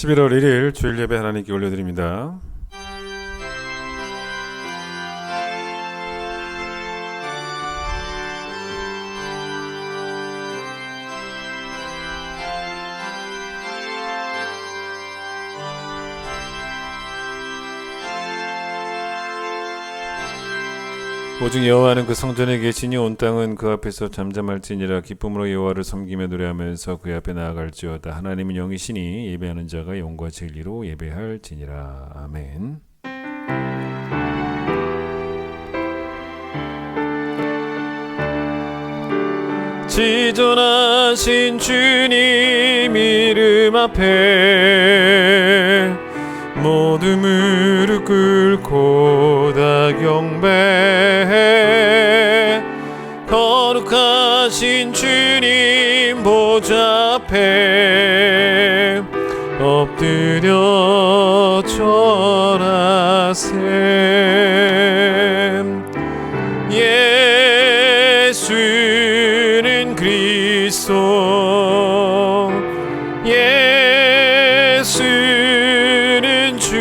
11월 1일 주일 예배 하나님께 올려드립니다. 오직 여호와는 그 성전에 계시니 온 땅은 그 앞에서 잠잠할지니라. 기쁨으로 여호와를 섬기며 노래하면서 그 앞에 나아갈지어다. 하나님은 영이시니 예배하는 자가 영과 진리로 예배할지니라. 아멘. 지존하신 주님 이름 앞에 모두 무릎 꿇고 다 경배해. 거룩하신 주님 보좌 앞에 엎드려 절하셈. 예수는 그리스도, 예수는 주,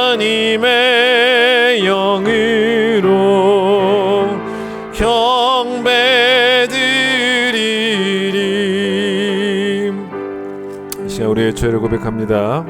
하나님의 영으로 경배드리리. 이 시간 우리의 죄를 고백합니다.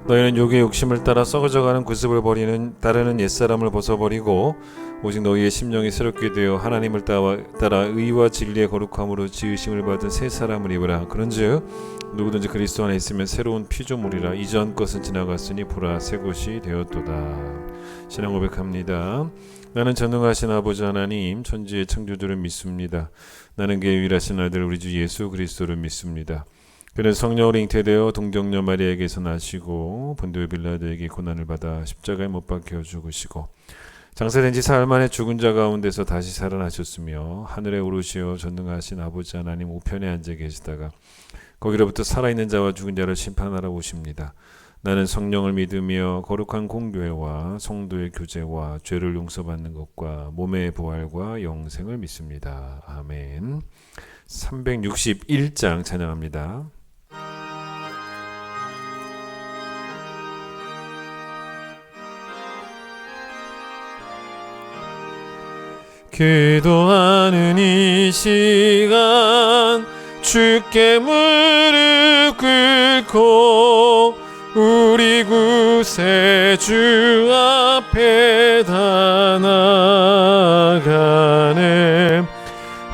너희는 육의 욕심을 따라 썩어져가는 구습을 따르는 옛사람을 벗어버리고 오직 너희의 심령이 새롭게 되어 하나님을 따라 의와 진리의 거룩함으로 지으심을 받은 새 사람을 입으라. 그런즉 누구든지 그리스도 안에 있으면 새로운 피조물이라. 이전 것은 지나갔으니 보라 새 것이 되었도다. 신앙 고백합니다. 나는 전능하신 아버지 하나님 천지의 창조주를 믿습니다. 나는 그의 유일하신 아들 우리 주 예수 그리스도를 믿습니다. 그는 성령으로 잉태되어 동정녀 마리아에게서 나시고 본디오 빌라도에게 고난을 받아 십자가에 못 박혀 죽으시고 장사된 지 사흘 만에 죽은 자 가운데서 다시 살아나셨으며 하늘에 오르시어 전능하신 아버지 하나님 우편에 앉아 계시다가 거기로부터 살아있는 자와 죽은 자를 심판하러 오십니다. 나는 성령을 믿으며 거룩한 공교회와 성도의 교제와 죄를 용서받는 것과 몸의 부활과 영생을 믿습니다. 아멘. 361장 찬양합니다. 기도하는 이 시간 주께 무릎 꿇고 우리 구세주 앞에 다 나가네.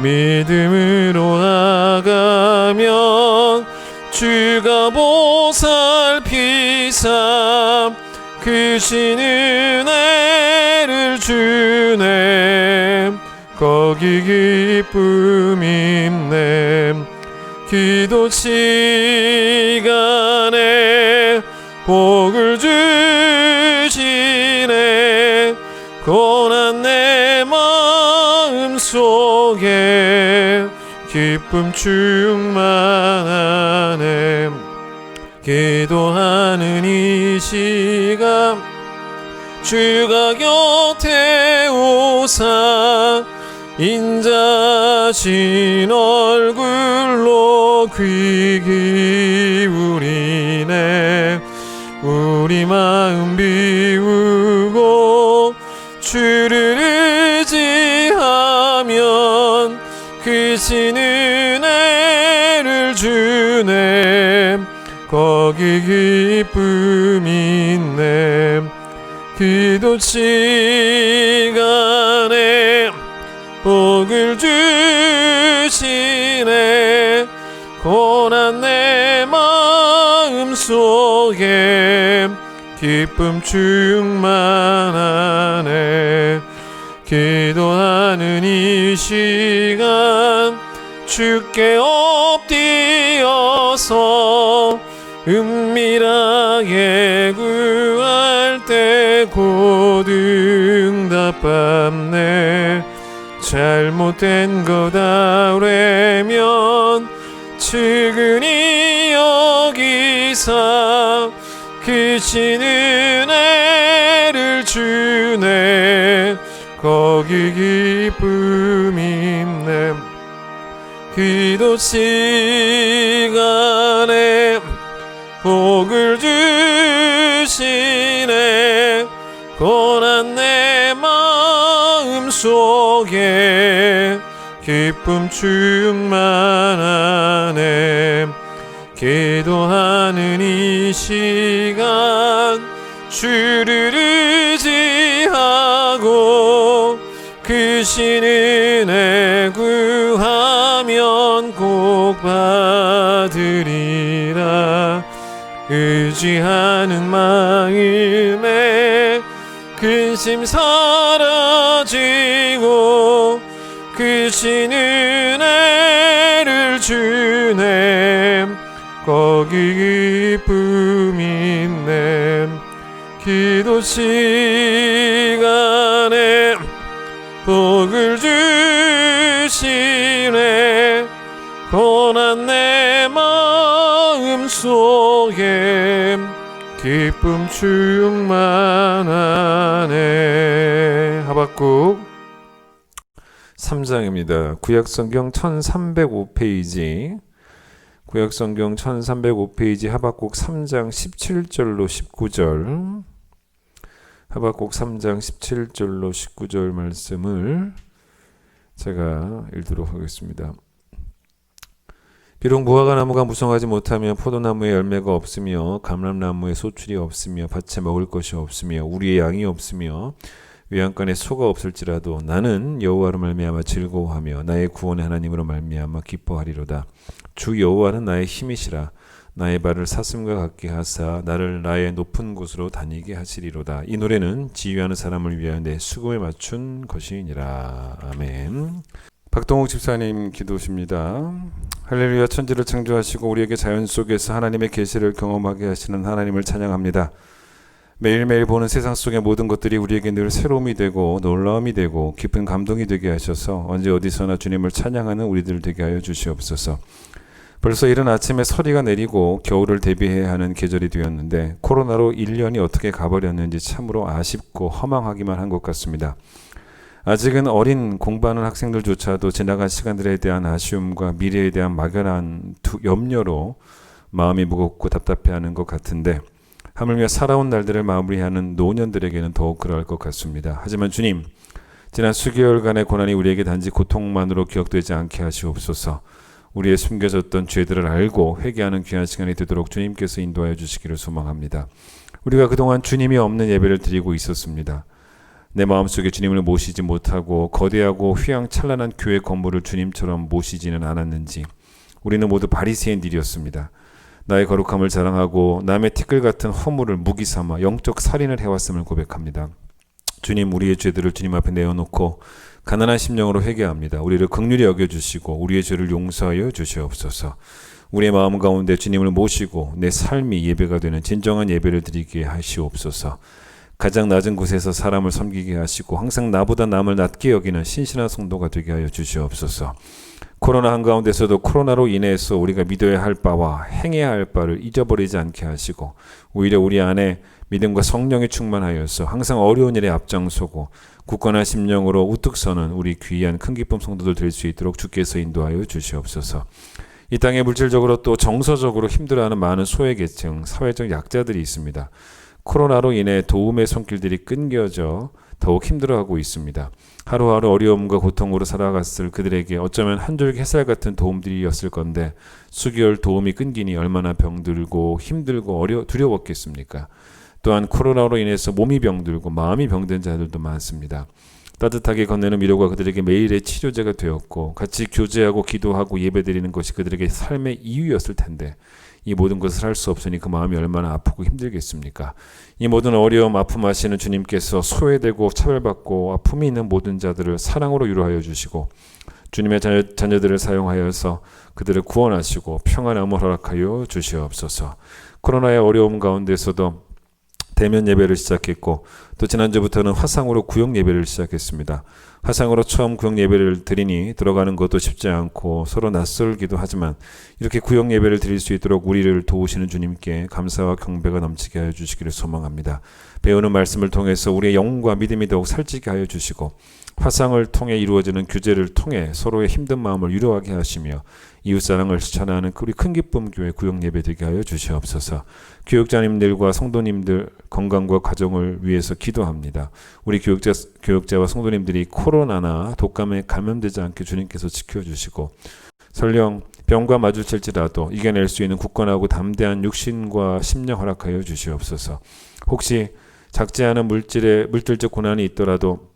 믿음으로 나가면 주가 보살피사 크신 은혜를 주네. 거기 기쁨 있네. 기도 시간에 복을 주시네. 고난 내 마음 속에 기쁨 충만하네. 기도하는 이 시간 주가 곁에 오사 인자신 얼굴로 귀 기울이네. 우리 마음 비우고 주를 의지하면 크신 은혜를 주네. 거기 기쁨이 있네. 기도 시간에 복을 주시네. 고난 내 마음 속에 기쁨 충만하네. 기도하는 이 시간 주께 엎드려서 은밀하게 구할 때 곧 응답받네. 잘못된 것 아뢰면 측은히 여기사 크신 은혜를 주네. 거기 기쁨이 있네. 기도 시간에 복을 주시네. 고난 내 마음 속에 기쁨 충만하네. 기도하는 이 시간 주를 의지하고 크신 은혜 구하면 꼭 받으리라. 의지하는 마음에 근심 사라지고 크신 은혜를 주네. 거기 기쁨이 있네. 기도 시간에 복을 주시네. 고난 내 마음 속에 기쁨 충만하네. 하박국 3장입니다. 구약성경 1305페이지, 구약성경 1305페이지 하박국 3장 17절로 19절, 하박국 3장 17절로 19절 말씀을 제가 읽도록 하겠습니다. 비록 무화과 나무가 무성하지 못하며 포도나무에 열매가 없으며 감람나무에 소출이 없으며 밭에 먹을 것이 없으며 우리의 양이 없으며 외양간에 소가 없을지라도 나는 여호와로 말미암아 즐거워하며 나의 구원의 하나님으로 말미암아 기뻐하리로다. 주 여호와는 나의 힘이시라. 나의 발을 사슴과 같게 하사 나를 나의 높은 곳으로 다니게 하시리로다. 이 노래는 지휘하는 사람을 위하여 내 수금에 맞춘 것이니라. 아멘. 박동욱 집사님 기도십니다. 할렐루야. 천지를 창조하시고 우리에게 자연 속에서 하나님의 계시를 경험하게 하시는 하나님을 찬양합니다. 매일매일 보는 세상 속의 모든 것들이 우리에게 늘 새로움이 되고 놀라움이 되고 깊은 감동이 되게 하셔서 언제 어디서나 주님을 찬양하는 우리들 되게 하여 주시옵소서. 벌써 이른 아침에 서리가 내리고 겨울을 대비해야 하는 계절이 되었는데 코로나로 1년이 어떻게 가버렸는지 참으로 아쉽고 허망하기만 한 것 같습니다. 아직은 어린 공부하는 학생들조차도 지나간 시간들에 대한 아쉬움과 미래에 대한 막연한 염려로 마음이 무겁고 답답해하는 것 같은데 하물며 살아온 날들을 마무리하는 노년들에게는 더욱 그럴 것 같습니다. 하지만 주님, 지난 수개월간의 고난이 우리에게 단지 고통만으로 기억되지 않게 하시옵소서. 우리의 숨겨졌던 죄들을 알고 회개하는 귀한 시간이 되도록 주님께서 인도하여 주시기를 소망합니다. 우리가 그동안 주님이 없는 예배를 드리고 있었습니다. 내 마음속에 주님을 모시지 못하고 거대하고 휘황찬란한 교회 건물을 주님처럼 모시지는 않았는지 우리는 모두 바리새인들이었습니다. 나의 거룩함을 자랑하고 남의 티끌 같은 허물을 무기 삼아 영적 살인을 해왔음을 고백합니다. 주님, 우리의 죄들을 주님 앞에 내어놓고 가난한 심령으로 회개합니다. 우리를 긍휼히 여겨주시고 우리의 죄를 용서하여 주시옵소서. 우리의 마음 가운데 주님을 모시고 내 삶이 예배가 되는 진정한 예배를 드리게 하시옵소서. 가장 낮은 곳에서 사람을 섬기게 하시고 항상 나보다 남을 낮게 여기는 신실한 성도가 되게 하여 주시옵소서. 코로나 한가운데서도 코로나로 인해서 우리가 믿어야 할 바와 행해야 할 바를 잊어버리지 않게 하시고 오히려 우리 안에 믿음과 성령이 충만하여서 항상 어려운 일에 앞장서고 굳건한 심령으로 우뚝 서는 우리 귀한 큰 기쁨 성도들 될 수 있도록 주께서 인도하여 주시옵소서. 이 땅에 물질적으로 또 정서적으로 힘들어하는 많은 소외계층, 사회적 약자들이 있습니다. 코로나로 인해 도움의 손길들이 끊겨져 더욱 힘들어하고 있습니다. 하루하루 어려움과 고통으로 살아갔을 그들에게 어쩌면 한 줄기 햇살 같은 도움들이었을 건데 수개월 도움이 끊기니 얼마나 병들고 힘들고 두려웠겠습니까? 또한 코로나로 인해서 몸이 병들고 마음이 병든 자들도 많습니다. 따뜻하게 건네는 위로가 그들에게 매일의 치료제가 되었고 같이 교제하고 기도하고 예배드리는 것이 그들에게 삶의 이유였을 텐데 이 모든 것을 할 수 없으니 그 마음이 얼마나 아프고 힘들겠습니까? 이 모든 어려움, 아픔 하시는 주님께서 소외되고 차별받고 아픔이 있는 모든 자들을 사랑으로 위로하여 주시고 주님의 자녀들을 사용하여서 그들을 구원하시고 평안함을 허락하여 주시옵소서. 코로나의 어려움 가운데서도 대면 예배를 시작했고 또 지난주부터는 화상으로 구역 예배를 시작했습니다. 화상으로 처음 구역 예배를 드리니 들어가는 것도 쉽지 않고 서로 낯설기도 하지만 이렇게 구역 예배를 드릴 수 있도록 우리를 도우시는 주님께 감사와 경배가 넘치게 하여 주시기를 소망합니다. 배우는 말씀을 통해서 우리의 영과 믿음이 더욱 살찌게 하여 주시고 화상을 통해 이루어지는 규제를 통해 서로의 힘든 마음을 위로하게 하시며 이웃사랑을 실천하는 우리 큰기쁨 교회 구역 예배 되게 하여 주시옵소서. 교육자님들과 성도님들 건강과 가정을 위해서 기도합니다. 우리 교육자와 성도님들이 코로나나 독감에 감염되지 않게 주님께서 지켜주시고 설령 병과 마주칠지라도 이겨낼 수 있는 굳건하고 담대한 육신과 심령 허락하여 주시옵소서. 혹시 작지 않은 물질적 고난이 있더라도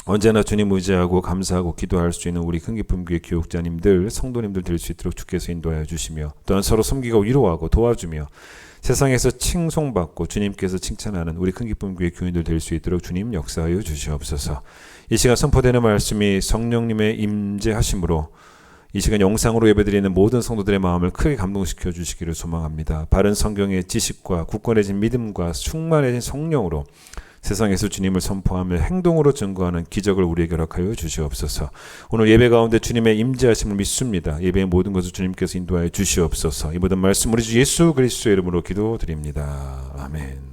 언제나 주님 의지하고 감사하고 기도할 수 있는 우리 큰기쁨교회 교육자님들, 성도님들 될 수 있도록 주께서 인도하여 주시며 또한 서로 섬기고 위로하고 도와주며 세상에서 칭송받고 주님께서 칭찬하는 우리 큰기쁨교회 교인들 될 수 있도록 주님 역사하여 주시옵소서. 이 시간 선포되는 말씀이 성령님의 임재하심으로 이 시간 영상으로 예배드리는 모든 성도들의 마음을 크게 감동시켜 주시기를 소망합니다. 바른 성경의 지식과 굳건해진 믿음과 충만해진 성령으로 세상에서 주님을 선포하며 행동으로 증거하는 기적을 우리에게 허락하여 주시옵소서. 오늘 예배 가운데 주님의 임재하심을 믿습니다. 예배의 모든 것을 주님께서 인도하여 주시옵소서. 이 모든 말씀 우리 주 예수 그리스도의 이름으로 기도드립니다. 아멘.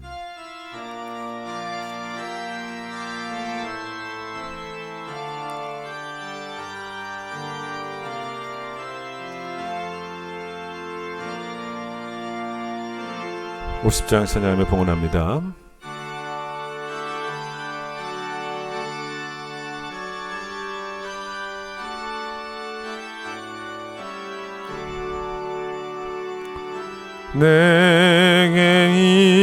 (50장) 찬양하며 봉헌합니다. 내게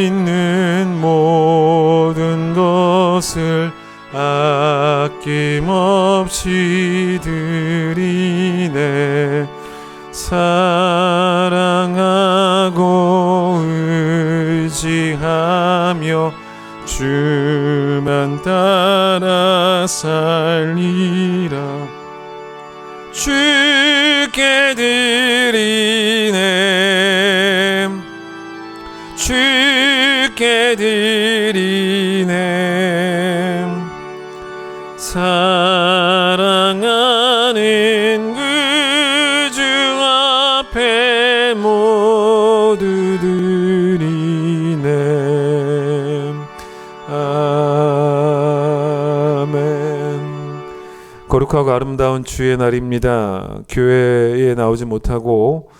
있는 모든 것을 아낌없이 드리네. 사랑하고 의지하며 주만 따라 살리라. 주께 드리네. 주께 드리네. 사랑하는 그 주 앞에 모두 드리네. 아멘. 거룩하고 아름다운 주의 날입니다. 교회에 나오지 못하고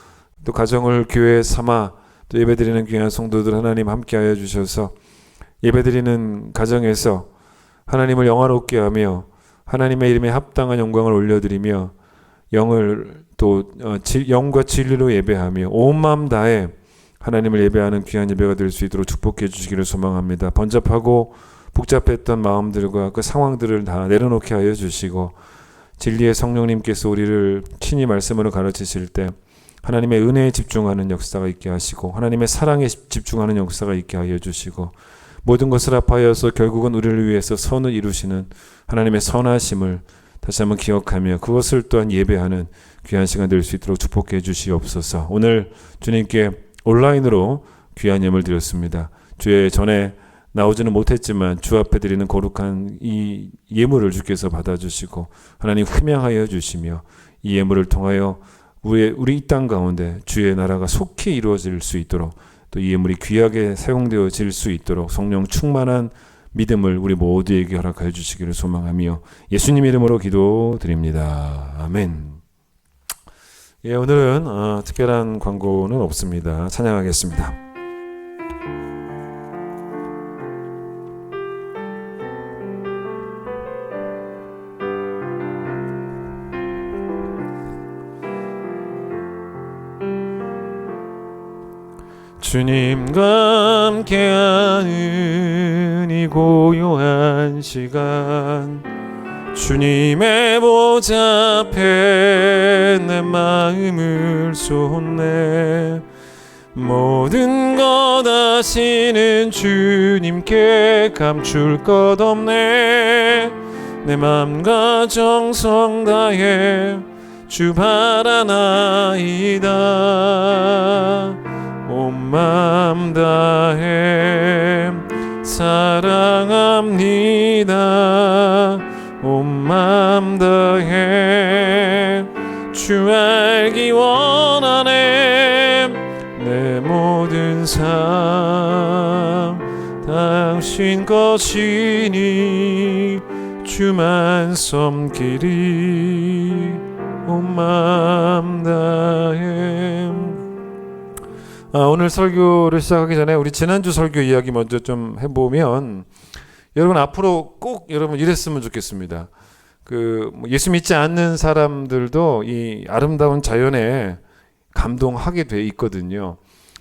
또 가정을 교회 삼아 또 예배드리는 귀한 성도들 하나님 함께하여 주셔서 예배드리는 가정에서 하나님을 영화롭게 하며 하나님의 이름에 합당한 영광을 올려드리며 영을 또 영과 진리로 예배하며 온 마음 다해 하나님을 예배하는 귀한 예배가 될 수 있도록 축복해 주시기를 소망합니다. 번잡하고 복잡했던 마음들과 그 상황들을 다 내려놓게 하여 주시고 진리의 성령님께서 우리를 친히 말씀으로 가르치실 때 하나님의 은혜에 집중하는 역사가 있게 하시고 하나님의 사랑에 집중하는 역사가 있게 하여 주시고 모든 것을 합하여서 결국은 우리를 위해서 선을 이루시는 하나님의 선하심을 다시 한번 기억하며 그것을 또한 예배하는 귀한 시간 될 수 있도록 축복해 주시옵소서. 오늘 주님께 온라인으로 귀한 예물 드렸습니다. 주의 전에 나오지는 못했지만 주 앞에 드리는 거룩한 이 예물을 주께서 받아주시고 하나님 흠양하여 주시며 이 예물을 통하여 우리 이 땅 가운데 주의 나라가 속히 이루어질 수 있도록 또 이 예물이 귀하게 사용되어질 수 있도록 성령 충만한 믿음을 우리 모두에게 허락하여 주시기를 소망하며 예수님 이름으로 기도드립니다. 아멘. 예, 오늘은 특별한 광고는 없습니다. 찬양하겠습니다. 주님과 함께하는 이 고요한 시간, 주님의 보좌 앞에 내 마음을 쏟네. 모든 것 아시는 주님께 감출 것 없네. 내 맘과 정성 다해 주 바라나이다. 온 맘 다해 사랑합니다. 온 맘 다해 주 알기 원하네. 내 모든 삶 당신 것이니 주만 섬기리. 온 맘 다해. 오늘 설교를 시작하기 전에 우리 지난주 설교 이야기 먼저 좀 해보면, 여러분 앞으로 꼭 여러분 이랬으면 좋겠습니다. 예수 믿지 않는 사람들도 이 아름다운 자연에 감동하게 돼 있거든요.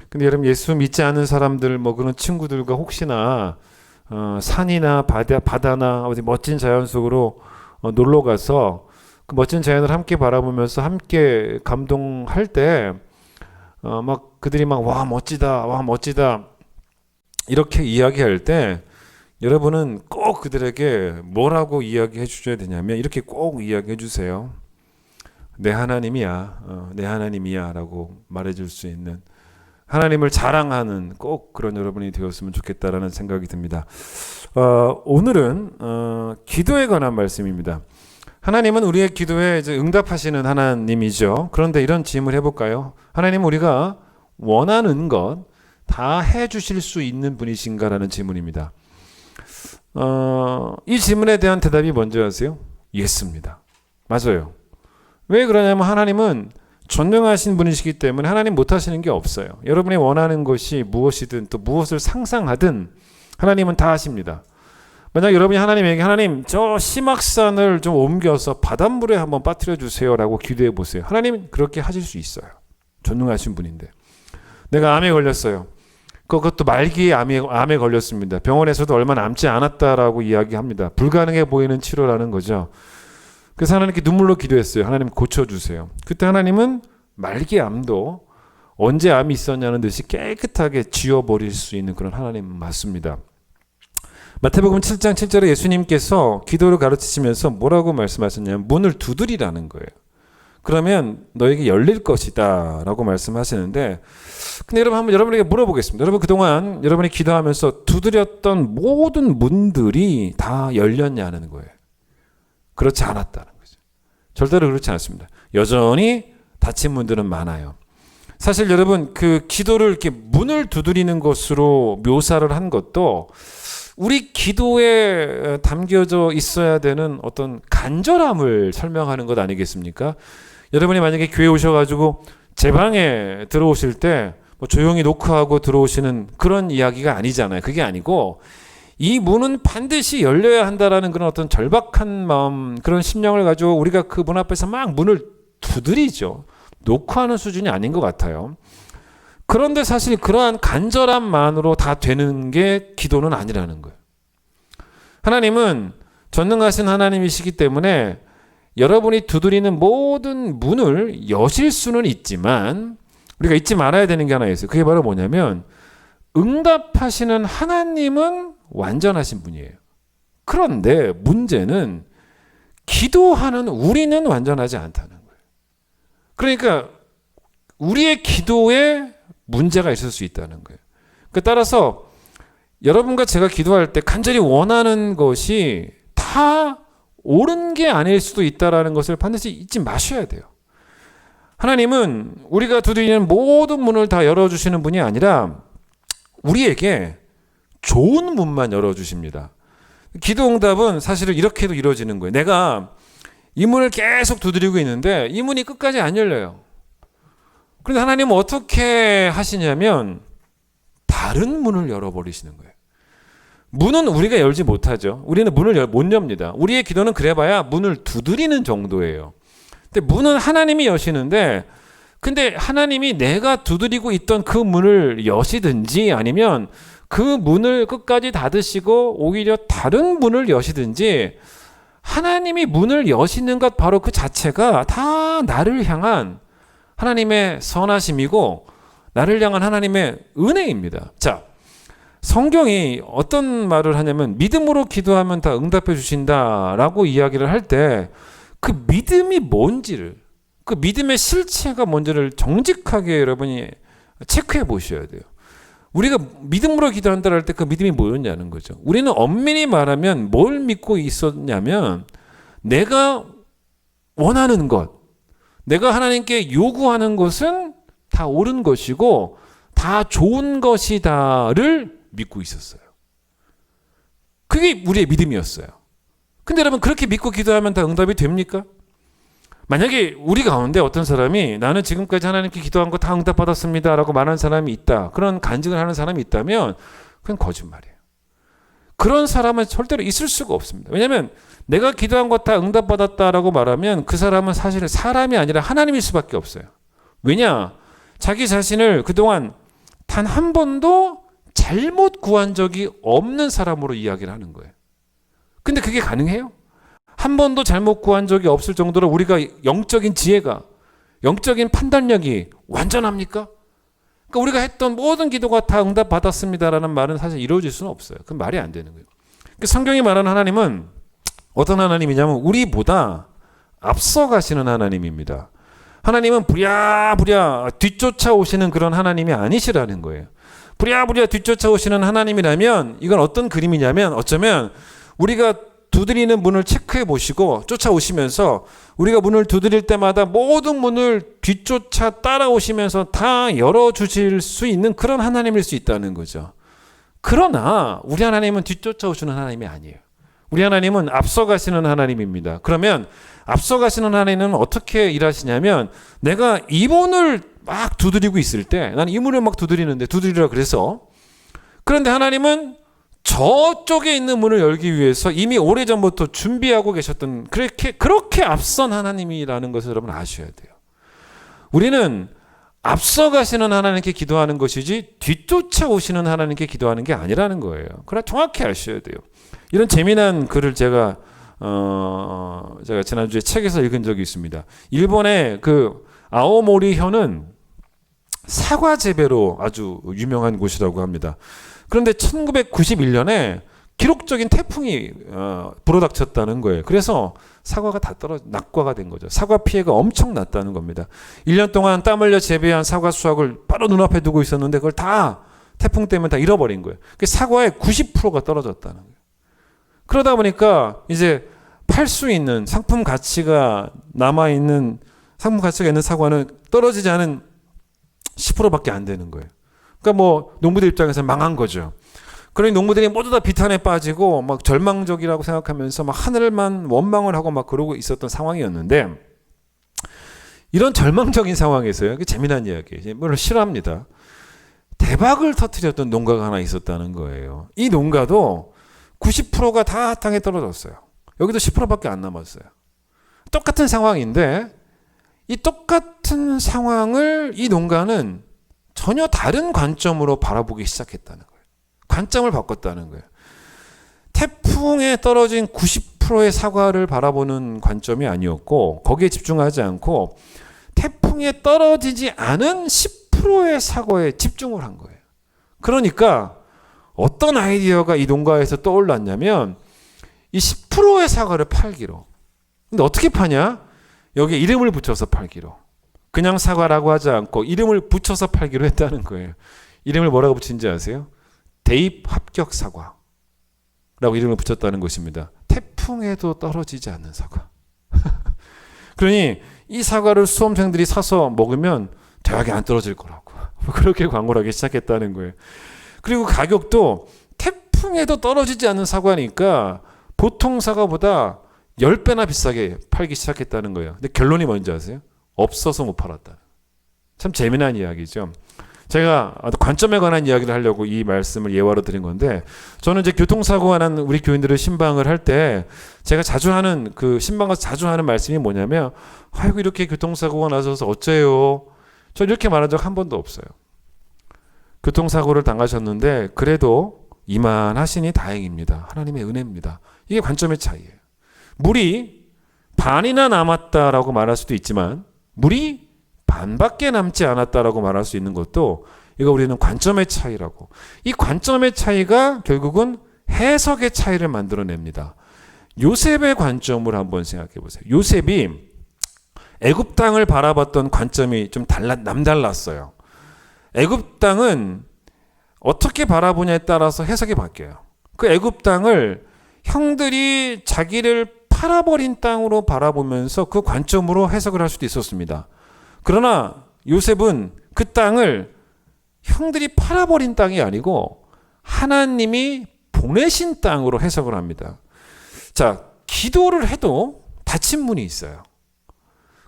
근데 여러분 예수 믿지 않는 사람들, 그런 친구들과 혹시나 산이나 바다나 어디 멋진 자연 속으로 놀러 가서 그 멋진 자연을 함께 바라보면서 함께 감동할 때 그들이 와 멋지다, 와 멋지다 이렇게 이야기할 때, 여러분은 꼭 그들에게 뭐라고 이야기해 주셔야 되냐면, 이렇게 꼭 이야기해 주세요. 내 하나님이야, 내 하나님이야 라고 말해줄 수 있는, 하나님을 자랑하는 꼭 그런 여러분이 되었으면 좋겠다라는 생각이 듭니다. 오늘은 기도에 관한 말씀입니다. 하나님은 우리의 기도에 이제 응답하시는 하나님이죠. 그런데 이런 질문을 해볼까요? 하나님, 우리가 원하는 것 다 해주실 수 있는 분이신가라는 질문입니다. 이 질문에 대한 대답이 뭔지 아세요? 예스입니다. 맞아요. 왜 그러냐면 하나님은 전능하신 분이시기 때문에 하나님 못하시는 게 없어요. 여러분이 원하는 것이 무엇이든 또 무엇을 상상하든 하나님은 다 하십니다. 만약 여러분이 하나님에게, 하나님 저 심악산을 좀 옮겨서 바닷물에 한번 빠뜨려 주세요 라고 기도해 보세요. 하나님 그렇게 하실 수 있어요. 전능하신 분인데. 내가 암에 걸렸어요. 그것도 말기에 암에 걸렸습니다. 병원에서도 얼마 남지 않았다라고 이야기합니다. 불가능해 보이는 치료라는 거죠. 그래서 하나님께 눈물로 기도했어요. 하나님 고쳐주세요. 그때 하나님은 말기 암도 언제 암이 있었냐는 듯이 깨끗하게 지워버릴 수 있는 그런 하나님 맞습니다. 마태복음 7장 7절에 예수님께서 기도를 가르치시면서 뭐라고 말씀하셨냐면 문을 두드리라는 거예요. 그러면 너에게 열릴 것이다 라고 말씀하시는데, 근데 여러분 한번 여러분에게 물어보겠습니다. 여러분 그동안 여러분이 기도하면서 두드렸던 모든 문들이 다 열렸냐는 거예요. 그렇지 않았다는 거죠. 절대로 그렇지 않습니다. 여전히 닫힌 문들은 많아요. 사실 여러분 그 기도를 이렇게 문을 두드리는 것으로 묘사를 한 것도 우리 기도에 담겨져 있어야 되는 어떤 간절함을 설명하는 것 아니겠습니까? 여러분이 만약에 교회 오셔가지고 제 방에 들어오실 때 조용히 노크하고 들어오시는 그런 이야기가 아니잖아요. 그게 아니고 이 문은 반드시 열려야 한다라는 그런 어떤 절박한 마음, 그런 심령을 가지고 우리가 그 문 앞에서 막 문을 두드리죠. 노크하는 수준이 아닌 것 같아요. 그런데 사실 그러한 간절함만으로 다 되는 게 기도는 아니라는 거예요. 하나님은 전능하신 하나님이시기 때문에 여러분이 두드리는 모든 문을 여실 수는 있지만 우리가 잊지 말아야 되는 게 하나 있어요. 그게 바로 뭐냐면 응답하시는 하나님은 완전하신 분이에요. 그런데 문제는 기도하는 우리는 완전하지 않다는 거예요. 그러니까 우리의 기도에 문제가 있을 수 있다는 거예요. 따라서 여러분과 제가 기도할 때 간절히 원하는 것이 다 옳은 게 아닐 수도 있다는 것을 반드시 잊지 마셔야 돼요. 하나님은 우리가 두드리는 모든 문을 다 열어주시는 분이 아니라 우리에게 좋은 문만 열어주십니다. 기도 응답은 사실은 이렇게도 이루어지는 거예요. 내가 이 문을 계속 두드리고 있는데 이 문이 끝까지 안 열려요. 그런데 하나님은 어떻게 하시냐면 다른 문을 열어버리시는 거예요. 문은 우리가 열지 못하죠. 우리는 문을 못 엽니다. 우리의 기도는 그래봐야 문을 두드리는 정도예요. 근데 문은 하나님이 여시는데 근데 하나님이 내가 두드리고 있던 그 문을 여시든지 아니면 그 문을 끝까지 닫으시고 오히려 다른 문을 여시든지 하나님이 문을 여시는 것 바로 그 자체가 다 나를 향한 하나님의 선하심이고 나를 향한 하나님의 은혜입니다. 자, 성경이 어떤 말을 하냐면 믿음으로 기도하면 다 응답해 주신다라고 이야기를 할 때 그 믿음이 뭔지를, 그 믿음의 실체가 뭔지를 정직하게 여러분이 체크해 보셔야 돼요. 우리가 믿음으로 기도한다 할 때 그 믿음이 뭐였냐는 거죠. 우리는 엄밀히 말하면 뭘 믿고 있었냐면 내가 원하는 것, 내가 하나님께 요구하는 것은 다 옳은 것이고 다 좋은 것이다를 믿고 있었어요. 그게 우리의 믿음이었어요. 근데 여러분 그렇게 믿고 기도하면 다 응답이 됩니까? 만약에 우리 가운데 어떤 사람이 나는 지금까지 하나님께 기도한 거 다 응답받았습니다 라고 말하는 사람이 있다, 그런 간증을 하는 사람이 있다면 그건 거짓말이에요. 그런 사람은 절대로 있을 수가 없습니다. 왜냐하면 내가 기도한 거 다 응답받았다라고 말하면 그 사람은 사실 사람이 아니라 하나님일 수밖에 없어요. 왜냐? 자기 자신을 그동안 단 한 번도 잘못 구한 적이 없는 사람으로 이야기를 하는 거예요. 근데 그게 가능해요? 한 번도 잘못 구한 적이 없을 정도로 우리가 영적인 지혜가, 영적인 판단력이 완전합니까? 그러니까 우리가 했던 모든 기도가 다 응답받았습니다라는 말은 사실 이루어질 수는 없어요. 그건 말이 안 되는 거예요. 성경이 말하는 하나님은 어떤 하나님이냐면 우리보다 앞서가시는 하나님입니다. 하나님은 부랴부랴 뒤쫓아오시는 그런 하나님이 아니시라는 거예요. 부랴부랴 뒤쫓아오시는 하나님이라면 이건 어떤 그림이냐면 어쩌면 우리가 두드리는 문을 체크해 보시고 쫓아오시면서 우리가 문을 두드릴 때마다 모든 문을 뒤쫓아 따라오시면서 다 열어주실 수 있는 그런 하나님일 수 있다는 거죠. 그러나 우리 하나님은 뒤쫓아오시는 하나님이 아니에요. 우리 하나님은 앞서가시는 하나님입니다. 그러면 앞서가시는 하나님은 어떻게 일하시냐면 내가 이 문을 막 두드리고 있을 때 나는 이 문을 막 두드리라 그래서 그런데 하나님은 저쪽에 있는 문을 열기 위해서 이미 오래전부터 준비하고 계셨던 그렇게 앞선 하나님이라는 것을 여러분 아셔야 돼요. 우리는 앞서가시는 하나님께 기도하는 것이지 뒤쫓아오시는 하나님께 기도하는 게 아니라는 거예요. 그러나 정확히 아셔야 돼요. 이런 재미난 글을 제가 지난주에 책에서 읽은 적이 있습니다. 일본의 그 아오모리현은 사과 재배로 아주 유명한 곳이라고 합니다. 그런데 1991년에 기록적인 태풍이 불어닥쳤다는 거예요. 그래서 사과가 다 낙과가 된 거죠. 사과 피해가 엄청 났다는 겁니다. 1년 동안 땀 흘려 재배한 사과 수확을 바로 눈앞에 두고 있었는데 그걸 다 태풍 때문에 다 잃어버린 거예요. 사과의 90%가 떨어졌다는 거예요. 그러다 보니까 이제 팔 수 있는 상품 가치가 남아있는 상품 가치가 있는 사과는 떨어지지 않은 10%밖에 안 되는 거예요. 그러니까 뭐 농부들 입장에서 망한 거죠. 그러니 농부들이 모두 다 비탄에 빠지고 막 절망적이라고 생각하면서 막 하늘만 원망을 하고 막 그러고 있었던 상황이었는데 이런 절망적인 상황에서요. 재미난 이야기예요. 물론 싫어합니다. 대박을 터뜨렸던 농가가 하나 있었다는 거예요. 이 농가도 90%가 다 땅에 떨어졌어요. 여기도 10%밖에 안 남았어요. 똑같은 상황인데 이 똑같은 상황을 이 농가는 전혀 다른 관점으로 바라보기 시작했다는 거예요. 관점을 바꿨다는 거예요. 태풍에 떨어진 90%의 사과를 바라보는 관점이 아니었고 거기에 집중하지 않고 태풍에 떨어지지 않은 10%의 사과에 집중을 한 거예요. 그러니까 어떤 아이디어가 이 농가에서 떠올랐냐면 이 10%의 사과를 팔기로. 근데 어떻게 파냐? 여기에 이름을 붙여서 팔기로. 그냥 사과라고 하지 않고 이름을 붙여서 팔기로 했다는 거예요. 이름을 뭐라고 붙인지 아세요? 대입 합격 사과라고 이름을 붙였다는 것입니다. 태풍에도 떨어지지 않는 사과. 그러니 이 사과를 수험생들이 사서 먹으면 대학에 안 떨어질 거라고 그렇게 광고를 하기 시작했다는 거예요. 그리고 가격도 태풍에도 떨어지지 않는 사과니까 보통 사과보다 10배나 비싸게 팔기 시작했다는 거예요. 근데 결론이 뭔지 아세요? 없어서 못 팔았다. 참 재미난 이야기죠. 제가 관점에 관한 이야기를 하려고 이 말씀을 예화로 드린 건데 저는 이제 교통사고가 난 우리 교인들을 신방을 할 때 제가 자주 하는 그 신방 가서 자주 하는 말씀이 뭐냐면 아이고 이렇게 교통사고가 나셔서 어째요? 저 이렇게 말한 적 한 번도 없어요. 교통사고를 당하셨는데 그래도 이만하시니 다행입니다. 하나님의 은혜입니다. 이게 관점의 차이예요. 물이 반이나 남았다라고 말할 수도 있지만 물이 반밖에 남지 않았다라고 말할 수 있는 것도 이거 우리는 관점의 차이라고. 이 관점의 차이가 결국은 해석의 차이를 만들어냅니다. 요셉의 관점을 한번 생각해 보세요. 요셉이 애굽 땅을 바라봤던 관점이 좀 남달랐어요. 애굽 땅은 어떻게 바라보냐에 따라서 해석이 바뀌어요. 그 애굽 땅을 형들이 자기를 팔아버린 땅으로 바라보면서 그 관점으로 해석을 할 수도 있었습니다. 그러나 요셉은 그 땅을 형들이 팔아버린 땅이 아니고 하나님이 보내신 땅으로 해석을 합니다. 자, 기도를 해도 닫힌 문이 있어요.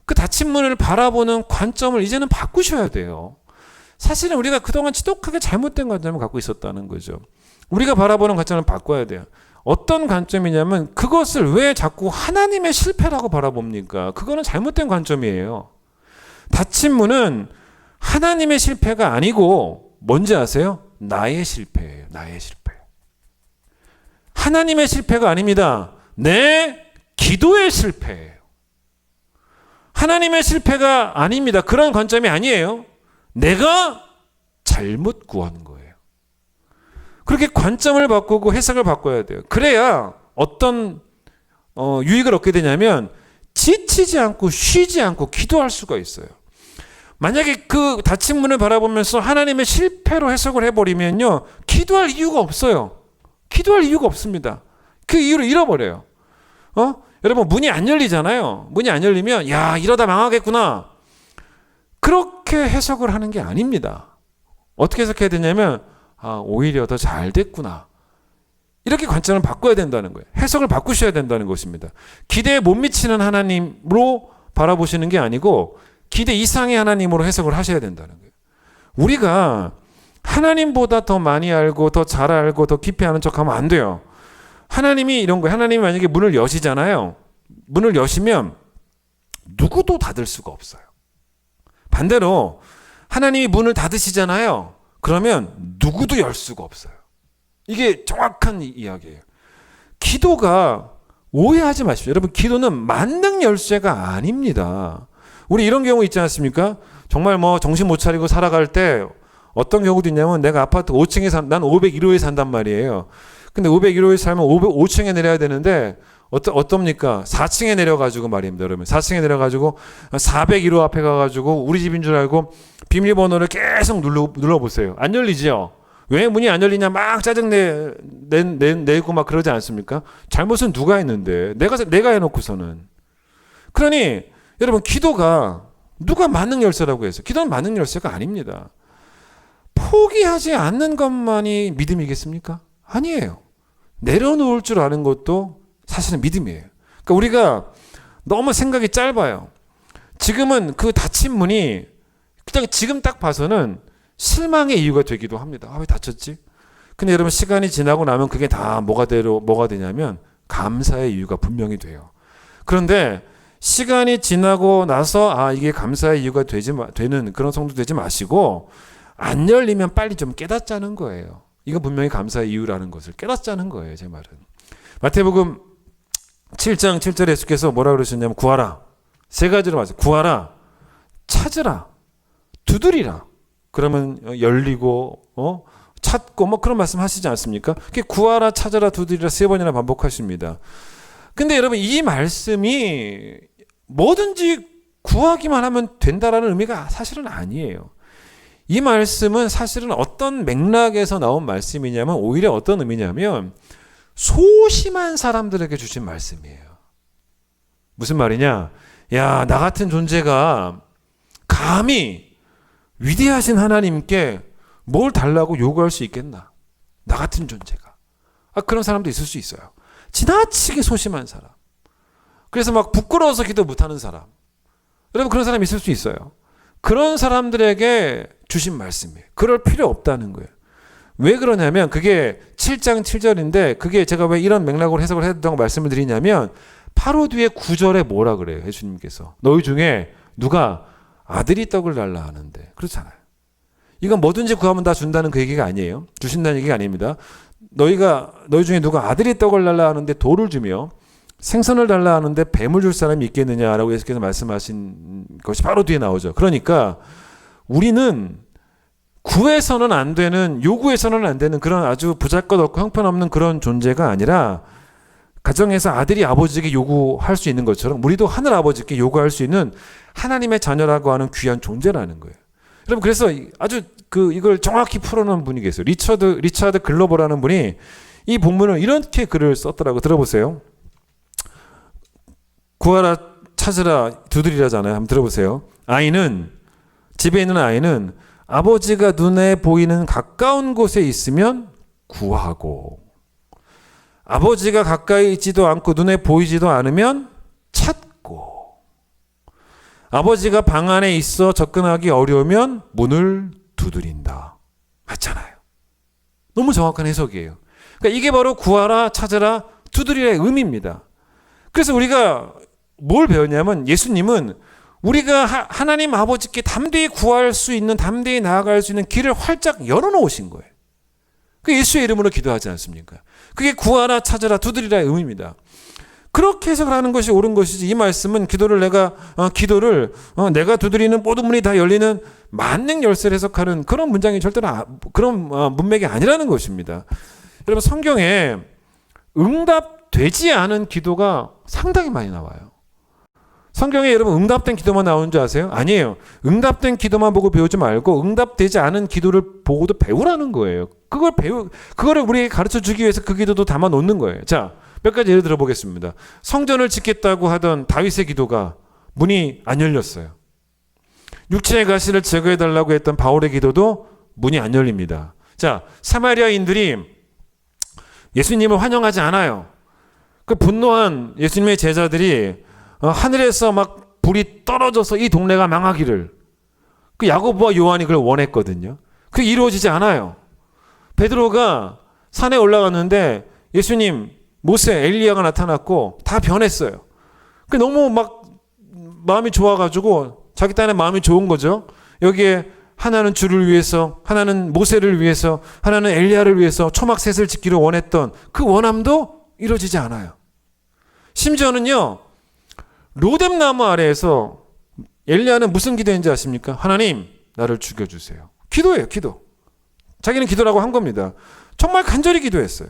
그 닫힌 문을 바라보는 관점을 이제는 바꾸셔야 돼요. 사실은 우리가 그동안 지독하게 잘못된 관점을 갖고 있었다는 거죠. 우리가 바라보는 관점을 바꿔야 돼요. 어떤 관점이냐면 그것을 왜 자꾸 하나님의 실패라고 바라봅니까? 그거는 잘못된 관점이에요. 닫힌 문은 하나님의 실패가 아니고 뭔지 아세요? 나의 실패예요. 나의 실패. 하나님의 실패가 아닙니다. 내 기도의 실패예요. 하나님의 실패가 아닙니다. 그런 관점이 아니에요. 내가 잘못 구한 거예요. 그렇게 관점을 바꾸고 해석을 바꿔야 돼요. 그래야 어떤 유익을 얻게 되냐면 지치지 않고 쉬지 않고 기도할 수가 있어요. 만약에 그 닫힌 문을 바라보면서 하나님의 실패로 해석을 해버리면요, 기도할 이유가 없어요. 기도할 이유가 없습니다. 그 이유를 잃어버려요. 여러분, 문이 안 열리잖아요. 문이 안 열리면 야, 이러다 망하겠구나. 그렇게 해석을 하는 게 아닙니다. 어떻게 해석해야 되냐면 오히려 더 잘 됐구나. 이렇게 관점을 바꿔야 된다는 거예요. 해석을 바꾸셔야 된다는 것입니다. 기대에 못 미치는 하나님으로 바라보시는 게 아니고 기대 이상의 하나님으로 해석을 하셔야 된다는 거예요. 우리가 하나님보다 더 많이 알고 더 잘 알고 더 깊이 아는 척하면 안 돼요. 하나님이 이런 거예요. 하나님이 만약에 문을 여시잖아요. 문을 여시면 누구도 닫을 수가 없어요. 반대로 하나님이 문을 닫으시잖아요. 그러면 누구도 열 수가 없어요. 이게 정확한 이야기예요. 기도가 오해하지 마십시오. 여러분, 기도는 만능 열쇠가 아닙니다. 우리 이런 경우 있지 않습니까? 정말 정신 못 차리고 살아갈 때 어떤 경우도 있냐면 내가 아파트 5층에 난 501호에 산단 말이에요. 근데 501호에 살면 5층에 내려야 되는데 어떻습니까? 4층에 내려가지고 말입니다. 여러분, 4층에 내려가지고 401호 앞에 가가지고 우리 집인 줄 알고 비밀번호를 계속 눌러보세요. 안 열리죠? 왜 문이 안 열리냐 막 짜증 내고 막 그러지 않습니까? 잘못은 누가 했는데 내가 해놓고서는. 그러니 여러분, 기도가 누가 만능 열쇠라고 해서 기도는 만능 열쇠가 아닙니다. 포기하지 않는 것만이 믿음이겠습니까? 아니에요. 내려놓을 줄 아는 것도 사실은 믿음이에요. 그러니까 우리가 너무 생각이 짧아요. 지금은 그 닫힌 문이 그냥 지금 딱 봐서는 실망의 이유가 되기도 합니다. 왜 닫혔지? 근데 여러분, 시간이 지나고 나면 그게 다 뭐가 되냐면 감사의 이유가 분명히 돼요. 그런데 시간이 지나고 나서 이게 감사의 이유가 되는 그런 성도 되지 마시고 안 열리면 빨리 좀 깨닫자는 거예요. 이건 분명히 감사의 이유라는 것을 깨닫자는 거예요. 제 말은. 마태복음 7장 7절에 예수께서 뭐라 그러셨냐면 구하라. 세 가지로 말해요. 구하라. 찾으라. 두드리라. 그러면 열리고 찾고 그런 말씀 하시지 않습니까? 구하라, 찾아라, 두드리라 세 번이나 반복하십니다. 근데 여러분, 이 말씀이 뭐든지 구하기만 하면 된다라는 의미가 사실은 아니에요. 이 말씀은 사실은 어떤 맥락에서 나온 말씀이냐면 오히려 어떤 의미냐면 소심한 사람들에게 주신 말씀이에요. 무슨 말이냐? 야, 나 같은 존재가 감히 위대하신 하나님께 뭘 달라고 요구할 수 있겠나? 나 같은 존재가. 그런 사람도 있을 수 있어요. 지나치게 소심한 사람. 그래서 막 부끄러워서 기도 못하는 사람. 여러분, 그런 사람 있을 수 있어요. 그런 사람들에게 주신 말씀이에요. 그럴 필요 없다는 거예요. 왜 그러냐면 그게 7장 7절인데 그게 제가 왜 이런 맥락으로 해석을 했다고 말씀을 드리냐면 바로 뒤에 9절에 뭐라 그래요? 예수님께서. 너희 중에 누가 아들이 떡을 달라 하는데 그렇잖아요. 이건 뭐든지 구하면 다 준다는 그 얘기가 아니에요. 주신다는 얘기가 아닙니다. 너희 중에 누가 아들이 떡을 달라 하는데 돌을 주며 생선을 달라 하는데 뱀을 줄 사람이 있겠느냐라고 예수께서 말씀하신 것이 바로 뒤에 나오죠. 그러니까 우리는 구해서는 안 되는, 요구해서는 안 되는 그런 아주 보잘것없고 형편없는 그런 존재가 아니라 가정에서 아들이 아버지에게 요구할 수 있는 것처럼 우리도 하늘 아버지께 요구할 수 있는 하나님의 자녀라고 하는 귀한 존재라는 거예요. 여러분, 그래서 아주 이걸 정확히 풀어놓은 분이 계세요. 리차드 글로버라는 분이 이 본문을 이렇게 글을 썼더라고. 들어보세요. 구하라, 찾으라, 두드리라잖아요. 한번 들어보세요. 집에 있는 아이는 아버지가 눈에 보이는 가까운 곳에 있으면 구하고, 아버지가 가까이 있지도 않고 눈에 보이지도 않으면 찾고, 아버지가 방 안에 있어 접근하기 어려우면 문을 두드린다. 맞잖아요. 너무 정확한 해석이에요. 그러니까 이게 바로 구하라, 찾으라, 두드리라의 의미입니다. 그래서 우리가 뭘 배웠냐면, 예수님은 우리가 하나님 아버지께 담대히 구할 수 있는, 담대히 나아갈 수 있는 길을 활짝 열어놓으신 거예요. 그 예수의 이름으로 기도하지 않습니까? 그게 구하라, 찾으라, 두드리라의 의미입니다. 그렇게 해석을 하는 것이 옳은 것이지, 이 말씀은 기도를 내가 두드리는 모든 문이 다 열리는 만능 열쇠를 해석하는 그런 문장이 절대로 그런 문맥이 아니라는 것입니다. 여러분, 성경에 응답되지 않은 기도가 상당히 많이 나와요. 성경에 여러분 응답된 기도만 나오는 줄 아세요? 아니에요. 응답된 기도만 보고 배우지 말고 응답되지 않은 기도를 보고도 배우라는 거예요. 그거를 우리에게 가르쳐 주기 위해서 그 기도도 담아 놓는 거예요. 자, 몇 가지 예를 들어 보겠습니다. 성전을 짓겠다고 하던 다윗의 기도가 문이 안 열렸어요. 육체의 가시를 제거해 달라고 했던 바울의 기도도 문이 안 열립니다. 자, 사마리아인들이 예수님을 환영하지 않아요. 그 분노한 예수님의 제자들이 하늘에서 막 불이 떨어져서 이 동네가 망하기를, 그 야고보와 요한이 그걸 원했거든요. 그게 이루어지지 않아요. 베드로가 산에 올라갔는데 예수님, 모세, 엘리야가 나타났고 다 변했어요. 그 너무 막 마음이 좋아가지고 자기 딴에 마음이 좋은 거죠. 여기에 하나는 주를 위해서, 하나는 모세를 위해서, 하나는 엘리야를 위해서 초막셋을 짓기를 원했던 그 원함도 이루어지지 않아요. 심지어는요, 로뎀나무 아래에서 엘리야는 무슨 기도인지 아십니까? 하나님, 나를 죽여주세요. 기도예요, 기도. 자기는 기도라고 한 겁니다. 정말 간절히 기도했어요.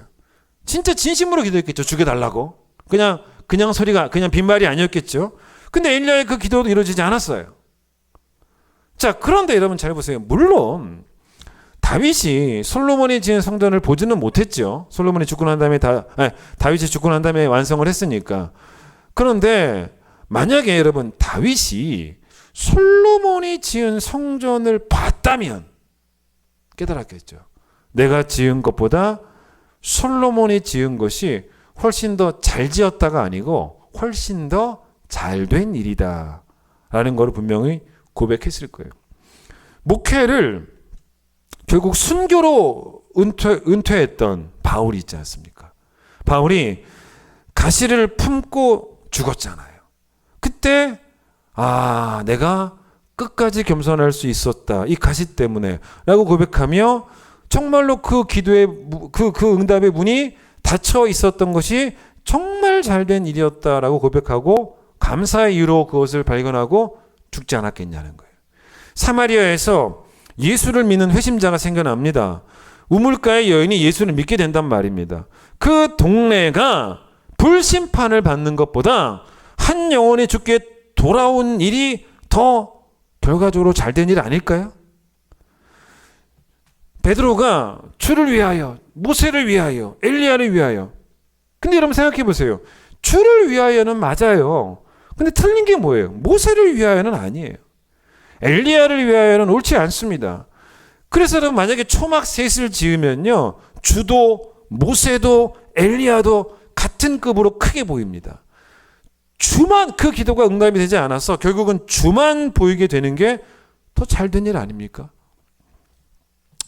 진짜 진심으로 기도했겠죠. 죽여달라고. 그냥 소리가, 그냥 빈말이 아니었겠죠. 근데 엘리야의 그 기도도 이루어지지 않았어요. 자, 그런데 여러분 잘 보세요. 물론 다윗이 솔로몬이 지은 성전을 보지는 못했죠. 솔로몬이 죽고 난 다음에 다윗이 죽고 난 다음에 완성을 했으니까. 그런데 만약에 여러분 다윗이 솔로몬이 지은 성전을 봤다면 깨달았겠죠. 내가 지은 것보다 솔로몬이 지은 것이 훨씬 더 잘 지었다가 아니고 훨씬 더 잘된 일이다 라는 걸 분명히 고백했을 거예요. 목회를 결국 순교로 은퇴했던 바울이 있지 않습니까? 바울이 가시를 품고 죽었잖아요. 그때 내가 끝까지 겸손할 수 있었다, 이 가시 때문에 라고 고백하며 정말로 그 기도의 그 응답의 문이 닫혀 있었던 것이 정말 잘된 일이었다라고 고백하고 감사의 이유로 그것을 발견하고 죽지 않았겠냐는 거예요. 사마리아에서 예수를 믿는 회심자가 생겨납니다. 우물가의 여인이 예수를 믿게 된단 말입니다. 그 동네가 불심판을 받는 것보다 한 영혼이 죽게 돌아온 일이 더 결과적으로 잘된 일 아닐까요? 베드로가 주를 위하여, 모세를 위하여, 엘리야를 위하여. 근데 여러분 생각해 보세요. 주를 위하여는 맞아요. 근데 틀린 게 뭐예요? 모세를 위하여는 아니에요. 엘리야를 위하여는 옳지 않습니다. 그래서 여러분 만약에 초막셋을 지으면요, 주도 모세도 엘리야도 같은 급으로 크게 보입니다. 주만, 그 기도가 응답이 되지 않아서 결국은 주만 보이게 되는 게 더 잘된 일 아닙니까?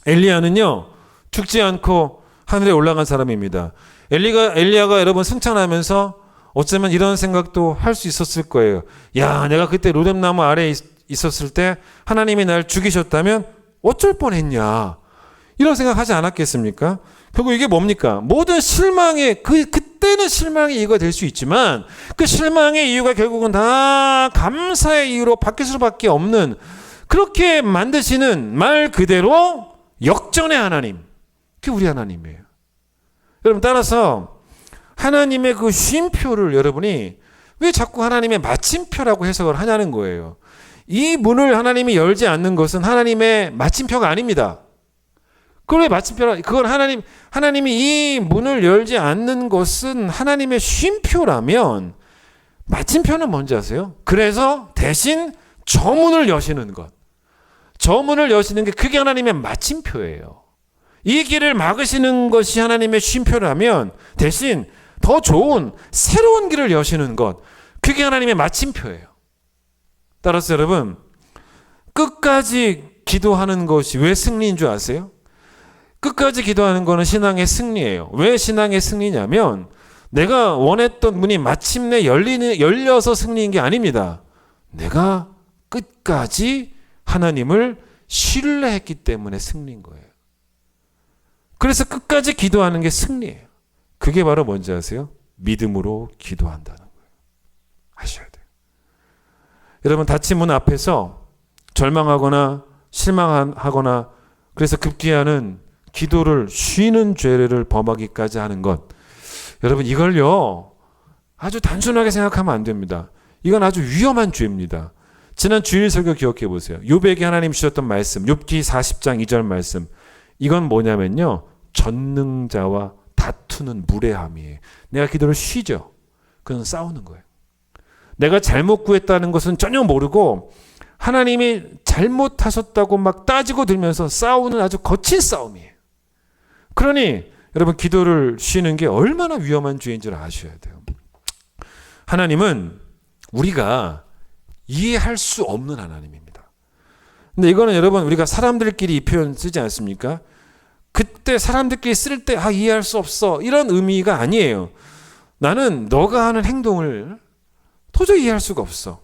엘리야는요, 죽지 않고 하늘에 올라간 사람입니다. 엘리야가 여러분 승천하면서 어쩌면 이런 생각도 할 수 있었을 거예요. 야, 내가 그때 로뎀나무 아래에 있었을 때 하나님이 날 죽이셨다면 어쩔 뻔했냐, 이런 생각하지 않았겠습니까? 결국 이게 뭡니까? 모든 실망의 그때는 실망의 이유가 될 수 있지만 그 실망의 이유가 결국은 다 감사의 이유로 바뀔 수밖에 없는, 그렇게 만드시는 말 그대로 역전의 하나님, 그게 우리 하나님이에요. 여러분, 따라서 하나님의 그 쉼표를 여러분이 왜 자꾸 하나님의 마침표라고 해석을 하냐는 거예요. 이 문을 하나님이 열지 않는 것은 하나님의 마침표가 아닙니다. 그걸 왜 마침표라? 그건 하나님이 이 문을 열지 않는 것은 하나님의 쉼표라면 마침표는 뭔지 아세요? 그래서 대신 저 문을 여시는 것. 저 문을 여시는 게 그게 하나님의 마침표예요. 이 길을 막으시는 것이 하나님의 쉼표라면 대신 더 좋은 새로운 길을 여시는 것. 그게 하나님의 마침표예요. 따라서 여러분, 끝까지 기도하는 것이 왜 승리인 줄 아세요? 끝까지 기도하는 것은 신앙의 승리예요. 왜 신앙의 승리냐면 내가 원했던 문이 마침내 열려서 승리인 게 아닙니다. 내가 끝까지 하나님을 신뢰했기 때문에 승리인 거예요. 그래서 끝까지 기도하는 게 승리예요. 그게 바로 뭔지 아세요? 믿음으로 기도한다는 거예요. 아셔야 돼요. 여러분, 닫힌 문 앞에서 절망하거나 실망하거나 그래서 급기야는 기도를 쉬는 죄를 범하기까지 하는 것, 여러분 이걸요 아주 단순하게 생각하면 안 됩니다. 이건 아주 위험한 죄입니다. 지난 주일 설교 기억해 보세요. 욥에게 하나님 주셨던 말씀, 욥기 40장 2절 말씀, 이건 뭐냐면요, 전능자와 다투는 무례함이에요. 내가 기도를 쉬죠. 그건 싸우는 거예요. 내가 잘못 구했다는 것은 전혀 모르고 하나님이 잘못하셨다고 막 따지고 들면서 싸우는 아주 거친 싸움이에요. 그러니 여러분, 기도를 쉬는 게 얼마나 위험한 죄인 줄 아셔야 돼요. 하나님은 우리가 이해할 수 없는 하나님입니다. 근데 이거는 여러분, 우리가 사람들끼리 이 표현 쓰지 않습니까? 그때 사람들끼리 쓸 때 이해할 수 없어, 이런 의미가 아니에요. 나는 너가 하는 행동을 도저히 이해할 수가 없어,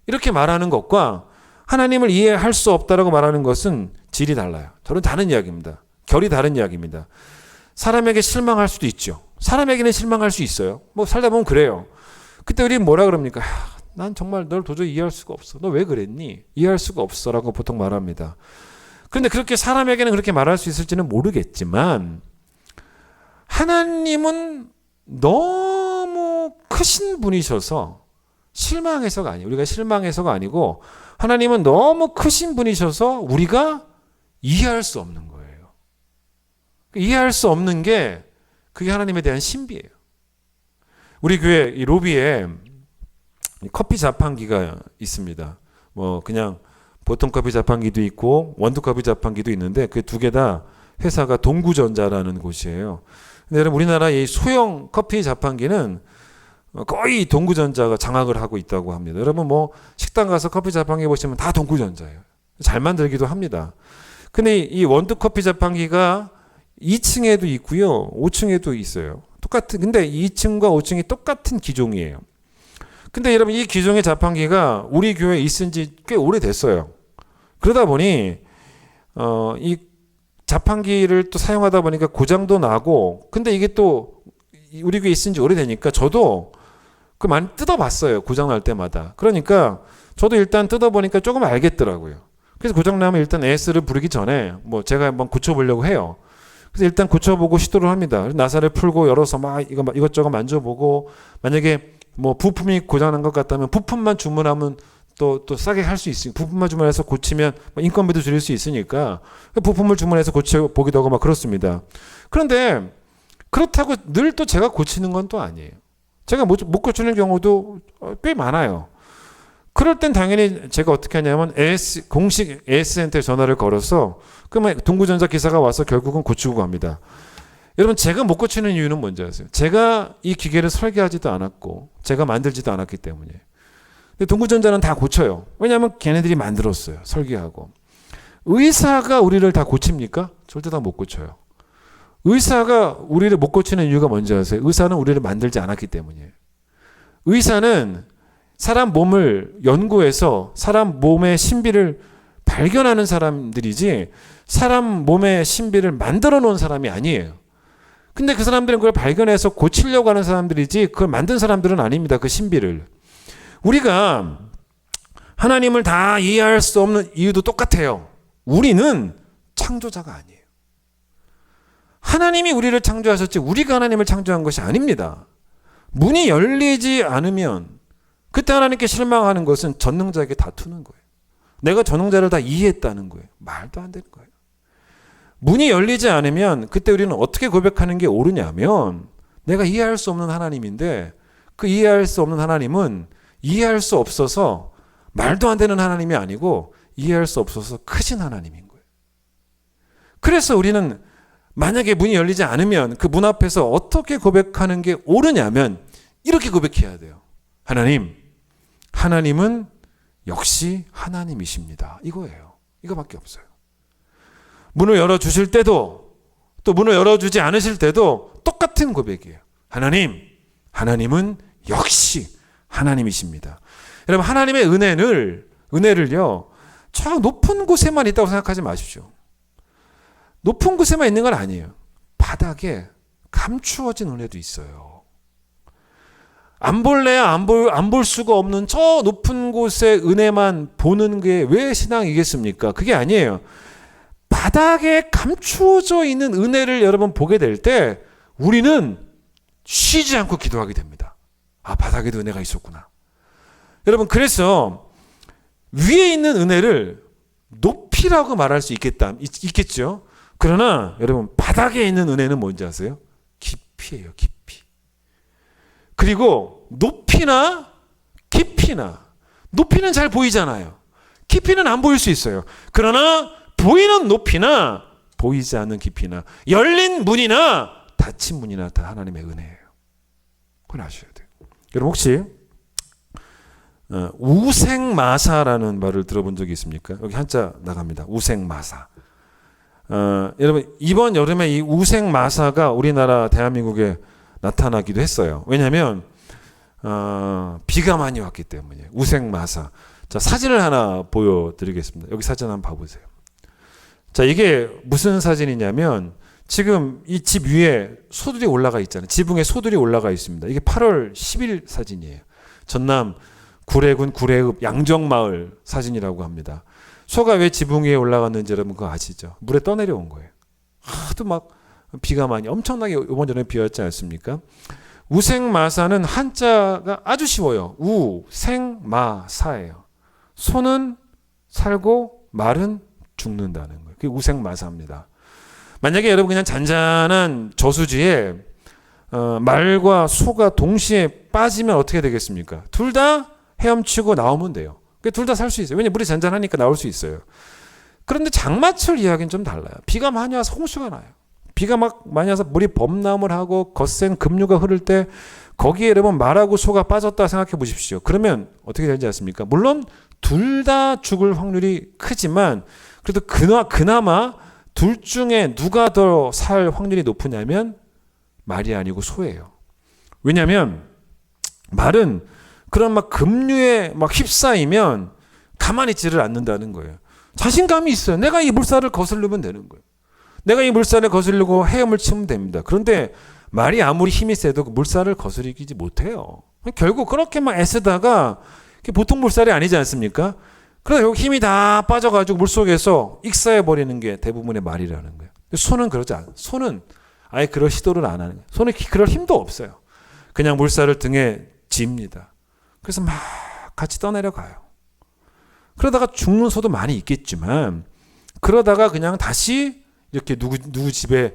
이렇게 말하는 것과 하나님을 이해할 수 없다라고 말하는 것은 질이 달라요. 저는 다른 이야기입니다. 결이 다른 이야기입니다. 사람에게 실망할 수도 있죠. 사람에게는 실망할 수 있어요. 뭐 살다 보면 그래요. 그때 우리는 뭐라 그럽니까? 난 정말 널 도저히 이해할 수가 없어. 너 왜 그랬니? 이해할 수가 없어 라고 보통 말합니다. 그런데 그렇게 사람에게는 그렇게 말할 수 있을지는 모르겠지만 하나님은 너무 크신 분이셔서 실망해서가 아니에요. 우리가 실망해서가 아니고 하나님은 너무 크신 분이셔서 우리가 이해할 수 없는 거예요. 이해할 수 없는 게 그게 하나님에 대한 신비예요. 우리 교회 이 로비에 커피 자판기가 있습니다. 뭐 그냥 보통 커피 자판기도 있고 원두 커피 자판기도 있는데 그 두 개 다 회사가 동구전자라는 곳이에요. 근데 여러분, 우리나라 이 소형 커피 자판기는 거의 동구전자가 장악을 하고 있다고 합니다. 여러분, 뭐 식당 가서 커피 자판기 보시면 다 동구전자예요. 잘 만들기도 합니다. 근데 이 원두 커피 자판기가 2층에도 있고요, 5층에도 있어요. 근데 2층과 5층이 똑같은 기종이에요. 근데 여러분, 이 기종의 자판기가 우리 교회에 있은 지 꽤 오래됐어요. 그러다 보니 이 자판기를 또 사용하다 보니까 고장도 나고, 근데 이게 또 우리 교회에 있은 지 오래되니까 저도 그 많이 뜯어봤어요. 고장 날 때마다. 그러니까 저도 일단 뜯어보니까 조금 알겠더라고요. 그래서 고장 나면 일단 AS를 부르기 전에 뭐 제가 한번 고쳐보려고 해요. 그래서 일단 고쳐보고 시도를 합니다. 나사를 풀고 열어서 막 이것저것 만져보고, 만약에 뭐 부품이 고장난 것 같다면 부품만 주문하면 또 싸게 할 수 있으니까, 부품만 주문해서 고치면 인건비도 줄일 수 있으니까 부품을 주문해서 고쳐보기도 하고 막 그렇습니다. 그런데 그렇다고 늘 또 제가 고치는 건 또 아니에요. 제가 못 고치는 경우도 꽤 많아요. 그럴 땐 당연히 제가 어떻게 하냐면 공식 AS센터에 전화를 걸어서 그러면 동구전자 기사가 와서 결국은 고치고 갑니다. 여러분, 제가 못 고치는 이유는 뭔지 아세요? 제가 이 기계를 설계하지도 않았고 제가 만들지도 않았기 때문이에요. 근데 동구전자는 다 고쳐요. 왜냐하면 걔네들이 만들었어요. 설계하고. 의사가 우리를 다 고칩니까? 절대 다 못 고쳐요. 의사가 우리를 못 고치는 이유가 뭔지 아세요? 의사는 우리를 만들지 않았기 때문이에요. 의사는 사람 몸을 연구해서 사람 몸의 신비를 발견하는 사람들이지 사람 몸의 신비를 만들어 놓은 사람이 아니에요. 근데 그 사람들은 그걸 발견해서 고치려고 하는 사람들이지 그걸 만든 사람들은 아닙니다. 그 신비를. 우리가 하나님을 다 이해할 수 없는 이유도 똑같아요. 우리는 창조자가 아니에요. 하나님이 우리를 창조하셨지 우리가 하나님을 창조한 것이 아닙니다. 문이 열리지 않으면 그때 하나님께 실망하는 것은 전능자에게 다투는 거예요. 내가 전능자를 다 이해했다는 거예요. 말도 안 되는 거예요. 문이 열리지 않으면 그때 우리는 어떻게 고백하는 게 옳으냐면 내가 이해할 수 없는 하나님인데 그 이해할 수 없는 하나님은 이해할 수 없어서 말도 안 되는 하나님이 아니고 이해할 수 없어서 크신 하나님인 거예요. 그래서 우리는 만약에 문이 열리지 않으면 그 문 앞에서 어떻게 고백하는 게 옳으냐면 이렇게 고백해야 돼요. 하나님은 역시 하나님이십니다. 이거예요. 이거밖에 없어요. 문을 열어주실 때도 또 문을 열어주지 않으실 때도 똑같은 고백이에요. 하나님은 역시 하나님이십니다. 여러분 하나님의 은혜를요 저 높은 곳에만 있다고 생각하지 마십시오. 높은 곳에만 있는 건 아니에요. 바닥에 감추어진 은혜도 있어요. 안 볼래야 안 볼 수가 없는 저 높은 곳의 은혜만 보는 게 왜 신앙이겠습니까? 그게 아니에요. 바닥에 감추어져 있는 은혜를 여러분 보게 될 때 우리는 쉬지 않고 기도하게 됩니다. 아, 바닥에도 은혜가 있었구나. 여러분 그래서 위에 있는 은혜를 높이라고 말할 수 있겠죠. 그러나 여러분 바닥에 있는 은혜는 뭔지 아세요? 깊이예요. 깊이. 그리고 높이나 깊이나 높이는 잘 보이잖아요. 깊이는 안 보일 수 있어요. 그러나 보이는 높이나 보이지 않는 깊이나 열린 문이나 닫힌 문이나 다 하나님의 은혜예요. 그걸 아셔야 돼요. 여러분 혹시 우생마사라는 말을 들어본 적이 있습니까? 여기 한자 나갑니다. 우생마사. 여러분 이번 여름에 이 우생마사가 우리나라 대한민국에 나타나기도 했어요. 왜냐하면 비가 많이 왔기 때문이에요. 우생마사. 자, 사진을 하나 보여드리겠습니다. 여기 사진 한번 봐보세요. 자, 이게 무슨 사진이냐면 지금 이 집 위에 소들이 올라가 있잖아요. 지붕에 소들이 올라가 있습니다. 이게 8월 10일 사진이에요. 전남 구례군 구례읍 양정마을 사진이라고 합니다. 소가 왜 지붕 위에 올라갔는지 여러분 그거 아시죠? 물에 떠내려온 거예요. 하도 막 비가 많이 엄청나게 이번 전에 비 왔지 않습니까? 우생마사는 한자가 아주 쉬워요. 우생마사예요. 소는 살고 말은 죽는다는 거예요. 그게 우생마사입니다. 만약에 여러분 그냥 잔잔한 저수지에 말과 소가 동시에 빠지면 어떻게 되겠습니까? 둘 다 헤엄치고 나오면 돼요. 둘 다 살 수 있어요. 왜냐면 물이 잔잔하니까 나올 수 있어요. 그런데 장마철 이야기는 좀 달라요. 비가 많이 와서 홍수가 나요. 비가 막 많이 와서 물이 범람을 하고 거센 급류가 흐를 때 거기에 여러분 말하고 소가 빠졌다 생각해 보십시오. 그러면 어떻게 되지 않습니까? 물론 둘 다 죽을 확률이 크지만 그래도 그나마 둘 중에 누가 더 살 확률이 높으냐면 말이 아니고 소예요. 왜냐하면 말은 그런 막 급류에 막 휩싸이면 가만히 있지를 않는다는 거예요. 자신감이 있어요. 내가 이 물살을 거스르면 되는 거예요. 내가 이 물살을 거스르고 헤엄을 치면 됩니다. 그런데 말이 아무리 힘이 세도 그 물살을 거스르지 못해요. 결국 그렇게 막 애쓰다가 보통 물살이 아니지 않습니까? 그래서 힘이 다 빠져가지고 물속에서 익사해버리는 게 대부분의 말이라는 거예요. 소는 그러지 않아요. 소는 아예 그럴 시도를 안 하는 거예요. 소는 그럴 힘도 없어요. 그냥 물살을 등에 집니다. 그래서 막 같이 떠내려가요. 그러다가 죽는 소도 많이 있겠지만 그러다가 그냥 다시 이렇게 누구 집에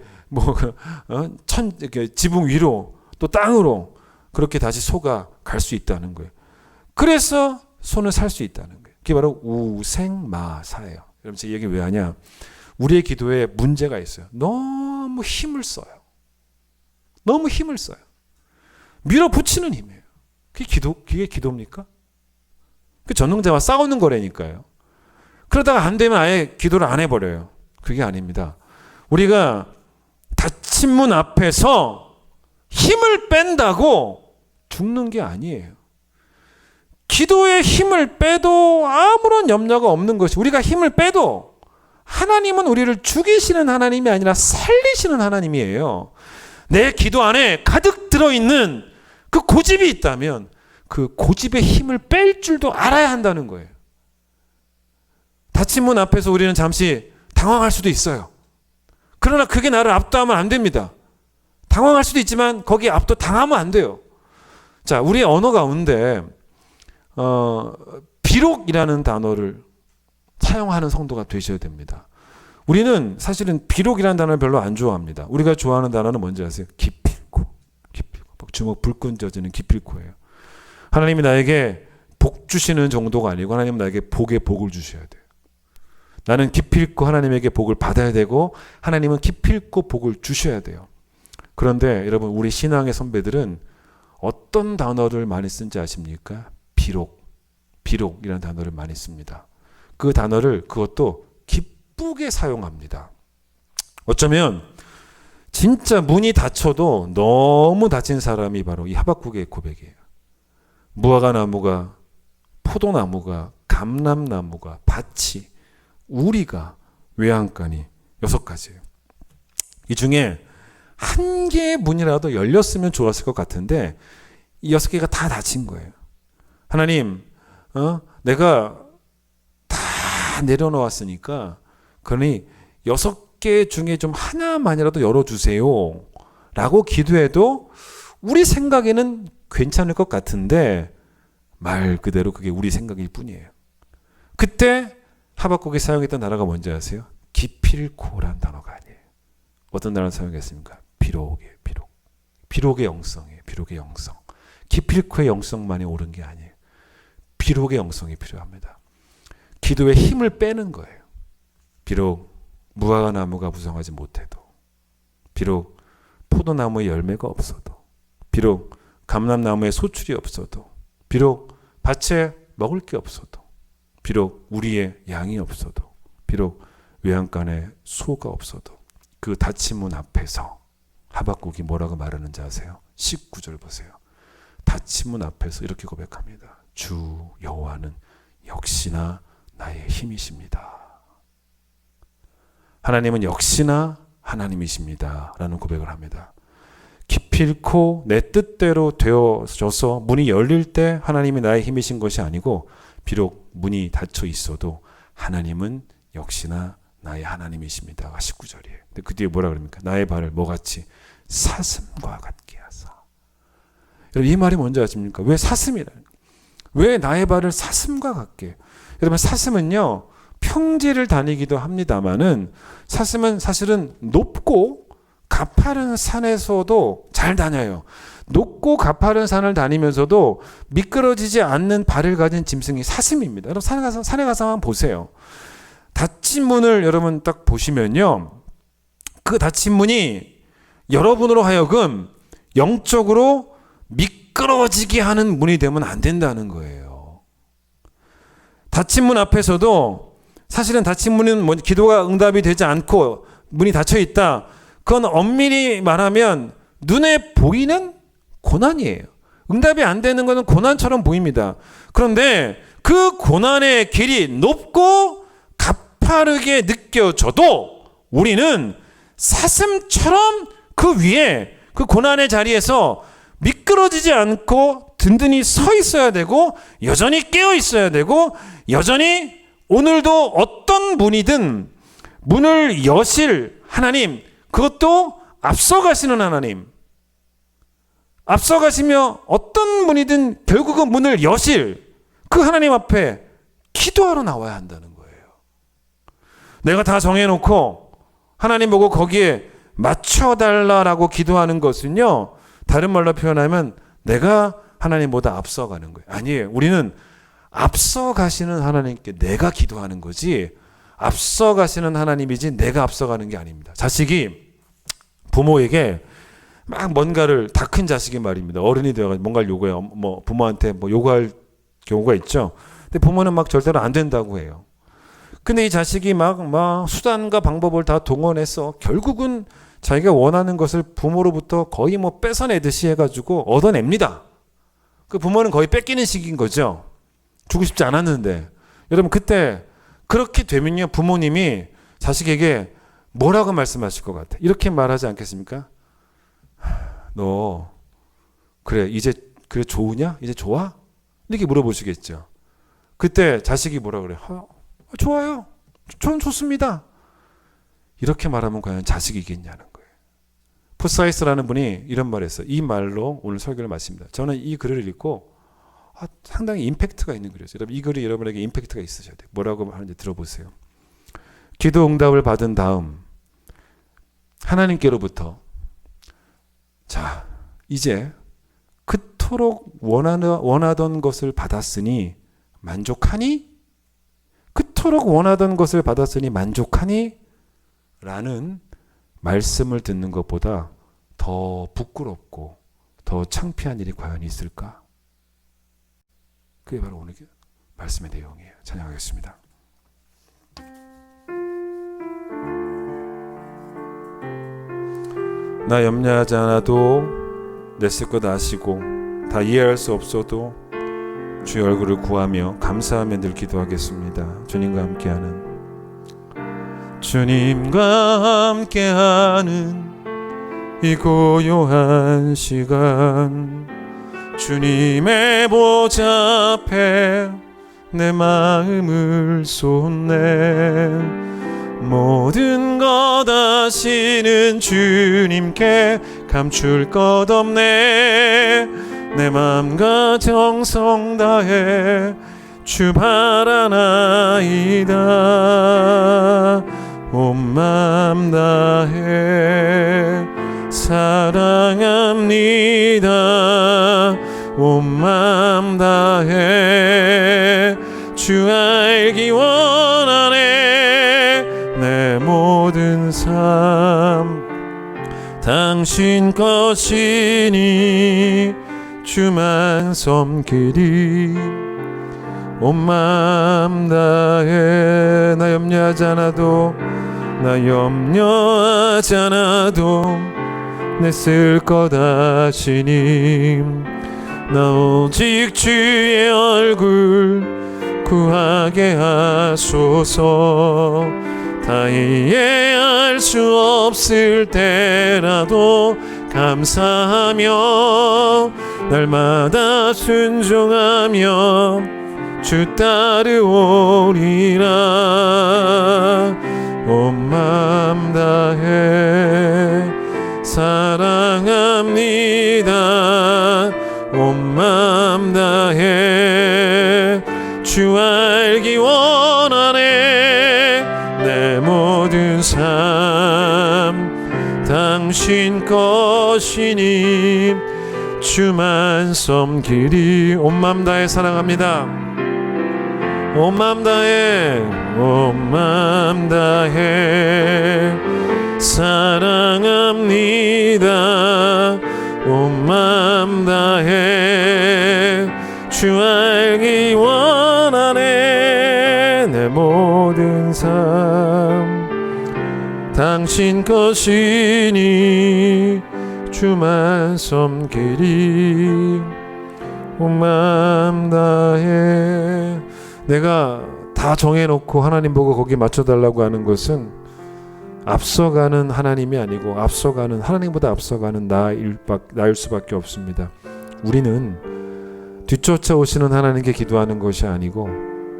이렇게 지붕 위로 또 땅으로 그렇게 다시 소가 갈 수 있다는 거예요. 그래서 소는 살 수 있다는 거예요. 그게 바로 우생마사예요. 여러분 제가 얘기 왜 하냐? 우리의 기도에 문제가 있어요. 너무 힘을 써요. 너무 힘을 써요. 밀어붙이는 힘이에요. 그게 기도입니까? 그 전능자와 싸우는 거라니까요. 그러다가 안 되면 아예 기도를 안 해버려요. 그게 아닙니다. 우리가 닫힌 문 앞에서 힘을 뺀다고 죽는 게 아니에요. 기도의 힘을 빼도 아무런 염려가 없는 것이, 우리가 힘을 빼도 하나님은 우리를 죽이시는 하나님이 아니라 살리시는 하나님이에요. 내 기도 안에 가득 들어있는 그 고집이 있다면 그 고집의 힘을 뺄 줄도 알아야 한다는 거예요. 닫힌 문 앞에서 우리는 잠시 당황할 수도 있어요. 그러나 그게 나를 압도하면 안 됩니다. 당황할 수도 있지만 거기에 압도 당하면 안 돼요. 자, 우리의 언어 가운데 비록이라는 단어를 사용하는 성도가 되셔야 됩니다. 우리는 사실은 비록이라는 단어를 별로 안 좋아합니다. 우리가 좋아하는 단어는 뭔지 아세요? 기필코. 주먹 불끈 져지는 기필코예요. 하나님이 나에게 복 주시는 정도가 아니고 하나님은 나에게 복에 복을 주셔야 돼요. 나는 기필코 하나님에게 복을 받아야 되고 하나님은 기필코 복을 주셔야 돼요. 그런데 여러분, 우리 신앙의 선배들은 어떤 단어를 많이 쓴지 아십니까? 비록이라는 단어를 많이 씁니다. 그 단어를 그것도 기쁘게 사용합니다. 어쩌면 진짜 문이 닫혀도 너무 닫힌 사람이 바로 이 하박국의 고백이에요. 무화과 나무가, 포도나무가, 감람나무가, 밭이, 우리가, 외양간이 6가지예요. 이 중에 한 개의 문이라도 열렸으면 좋았을 것 같은데 이 6개가 다 닫힌 거예요. 하나님, 내가 다 내려놓았으니까 그러니 6개 중에 좀 하나만이라도 열어주세요 라고 기도해도 우리 생각에는 괜찮을 것 같은데 말 그대로 그게 우리 생각일 뿐이에요. 그때 하박국이 사용했던 단어가 뭔지 아세요? 기필코란 단어가 아니에요. 어떤 단어를 사용했습니까? 비록이에요. 비록의 영성이에요. 비록의 영성. 기필코의 영성만이 옳은 게 아니에요. 비록의 영성이 필요합니다. 기도의 힘을 빼는 거예요. 비록 무화과 나무가 무성하지 못해도, 비록 포도나무에 열매가 없어도, 비록 감람나무에 소출이 없어도, 비록 밭에 먹을 게 없어도, 비록 우리의 양이 없어도, 비록 외양간에 소가 없어도 그 닫힌 문 앞에서 하박국이 뭐라고 말하는지 아세요? 19절 보세요. 닫힌 문 앞에서 이렇게 고백합니다. 주 여호와는 역시나 나의 힘이십니다. 하나님은 역시나 하나님이십니다 라는 고백을 합니다. 기필코 내 뜻대로 되어져서 문이 열릴 때 하나님이 나의 힘이신 것이 아니고 비록 문이 닫혀 있어도 하나님은 역시나 나의 하나님이십니다. 19절이에요. 근데 그 뒤에 뭐라 그럽니까? 나의 발을 뭐같이 사슴과 같게 하사. 여러분, 이 말이 뭔지 아십니까? 왜 사슴이라는 거예요? 왜 나의 발을 사슴과 같게? 여러분, 사슴은요 평지를 다니기도 합니다만은 사슴은 사실은 높고 가파른 산에서도 잘 다녀요. 높고 가파른 산을 다니면서도 미끄러지지 않는 발을 가진 짐승이 사슴입니다. 여러분, 산에 가서 한번 보세요. 닫힌 문을 여러분 딱 보시면요, 그 닫힌 문이 여러분으로 하여금 영적으로 미끄러지게 하는 문이 되면 안 된다는 거예요. 닫힌 문 앞에서도 사실은 닫힌 문은 기도가 응답이 되지 않고 문이 닫혀 있다. 그건 엄밀히 말하면 눈에 보이는 고난이에요. 응답이 안 되는 것은 고난처럼 보입니다. 그런데 그 고난의 길이 높고 가파르게 느껴져도 우리는 사슴처럼 그 위에 그 고난의 자리에서 미끄러지지 않고 든든히 서 있어야 되고 여전히 깨어 있어야 되고 여전히 오늘도 어떤 문이든 문을 여실 하나님, 그것도 앞서가시는 하나님, 앞서가시며 어떤 문이든 결국은 문을 여실 그 하나님 앞에 기도하러 나와야 한다는 거예요. 내가 다 정해놓고 하나님 보고 거기에 맞춰달라라고 기도하는 것은요, 다른 말로 표현하면 내가 하나님보다 앞서가는 거예요. 아니에요. 우리는 앞서가시는 하나님께 내가 기도하는 거지 앞서가시는 하나님이지 내가 앞서가는 게 아닙니다. 자식이 부모에게 막 뭔가를, 다 큰 자식이 말입니다. 어른이 되어가지고 뭔가를 요구해요. 뭐 부모한테 뭐 요구할 경우가 있죠. 근데 부모는 막 절대로 안 된다고 해요. 근데 이 자식이 막 수단과 방법을 다 동원해서 결국은 자기가 원하는 것을 부모로부터 거의 뭐 뺏어내듯이 해가지고 얻어냅니다. 그 부모는 거의 뺏기는 식인 거죠. 주고 싶지 않았는데. 여러분 그때 그렇게 되면요, 부모님이 자식에게 뭐라고 말씀하실 것 같아? 이렇게 말하지 않겠습니까? 너 그래 이제 그래 좋으냐? 이제 좋아? 이렇게 물어보시겠죠. 그때 자식이 뭐라 그래? 좋아요. 저는 좋습니다. 이렇게 말하면 과연 자식이겠냐는 거예요. 포사이스라는 분이 이런 말을 했어요. 이 말로 오늘 설교를 마칩니다. 저는 이 글을 읽고 상당히 임팩트가 있는 글이었어요. 여러분 이 글이 여러분에게 임팩트가 있으셔야 돼요. 뭐라고 하는지 들어보세요. 기도 응답을 받은 다음 하나님께로부터 자 이제 그토록 원하던 것을 받았으니 만족하니? 그토록 원하던 것을 받았으니 만족하니? 라는 말씀을 듣는 것보다 더 부끄럽고 더 창피한 일이 과연 있을까? 그게 바로 오늘 말씀의 내용이에요. 찬양하겠습니다. 나 염려하지 않아도 내 쓸 것 아시고 다 이해할 수 없어도 주의 얼굴을 구하며 감사하며 늘 기도하겠습니다. 주님과 함께하는 이 고요한 시간 주님의 보좌 앞에 내 마음을 쏟네 모든 것 아시는 주님께 감출 것 없네 내 맘과 정성 다해 주 바라나이다 온 맘 다해 사랑합니다 온 맘 다해 주 알기 원하네 내 모든 삶 당신 것이니 주만 섬기리 온 맘 다해 나 염려하지 않아도 내 쓸 것 아시니 나 오직 주의 얼굴 구하게 하소서 다 이해할 수 없을 때라도 감사하며 날마다 순종하며 주 따르오리라 온 맘 다해 사랑합니다 온 맘 다해 주 알기 원하네 내 모든 삶 당신 것이니 주만 섬기리 온 맘 다해 사랑합니다 온 맘 다해 온 맘 다해 사랑합니다 온 맘 다해 주 알기 원하네 내 모든 삶 당신 것이니 주만 섬기리 온 맘 다해 내가 다 정해놓고 하나님 보고 거기에 맞춰달라고 하는 것은 앞서가는 하나님이 아니고 하나님보다 앞서가는 나일 수밖에 없습니다. 우리는 뒤쫓아 오시는 하나님께 기도하는 것이 아니고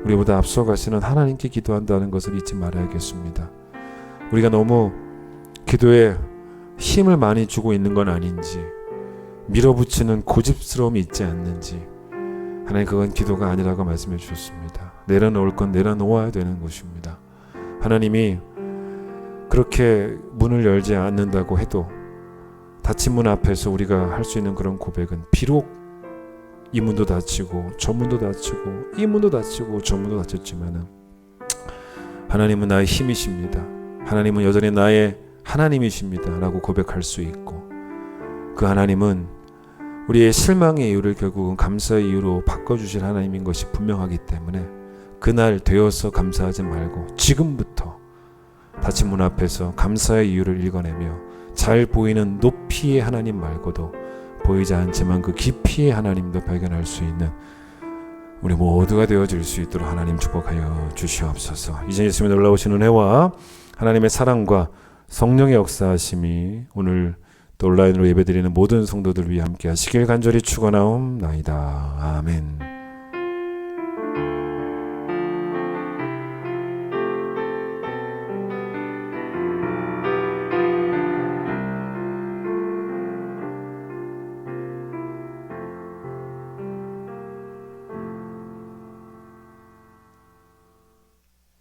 우리보다 앞서가시는 하나님께 기도한다는 것을 잊지 말아야겠습니다. 우리가 너무 기도에 힘을 많이 주고 있는 건 아닌지 밀어붙이는 고집스러움이 있지 않는지 하나님 그건 기도가 아니라고 말씀해 주셨습니다. 내려놓을 건 내려놓아야 되는 것입니다. 하나님이 그렇게 문을 열지 않는다고 해도 닫힌 문 앞에서 우리가 할 수 있는 그런 고백은 비록 이 문도 닫히고 저 문도 닫히고 이 문도 닫히고 저 문도 닫혔지만은 하나님은 나의 힘이십니다. 하나님은 여전히 나의 하나님이십니다 라고 고백할 수 있고 그 하나님은 우리의 실망의 이유를 결국은 감사의 이유로 바꿔주실 하나님인 것이 분명하기 때문에 그날 되어서 감사하지 말고 지금부터 닫힌 문 앞에서 감사의 이유를 읽어내며 잘 보이는 높이의 하나님 말고도 보이지 않지만 그 깊이의 하나님도 발견할 수 있는 우리 모두가 되어질 수 있도록 하나님 축복하여 주시옵소서. 이제 예수님의 놀라우신 은혜와 하나님의 사랑과 성령의 역사하심이 오늘 또 온라인으로 예배드리는 모든 성도들 위해 함께 하시길 간절히 축원하옵나이다. 아멘.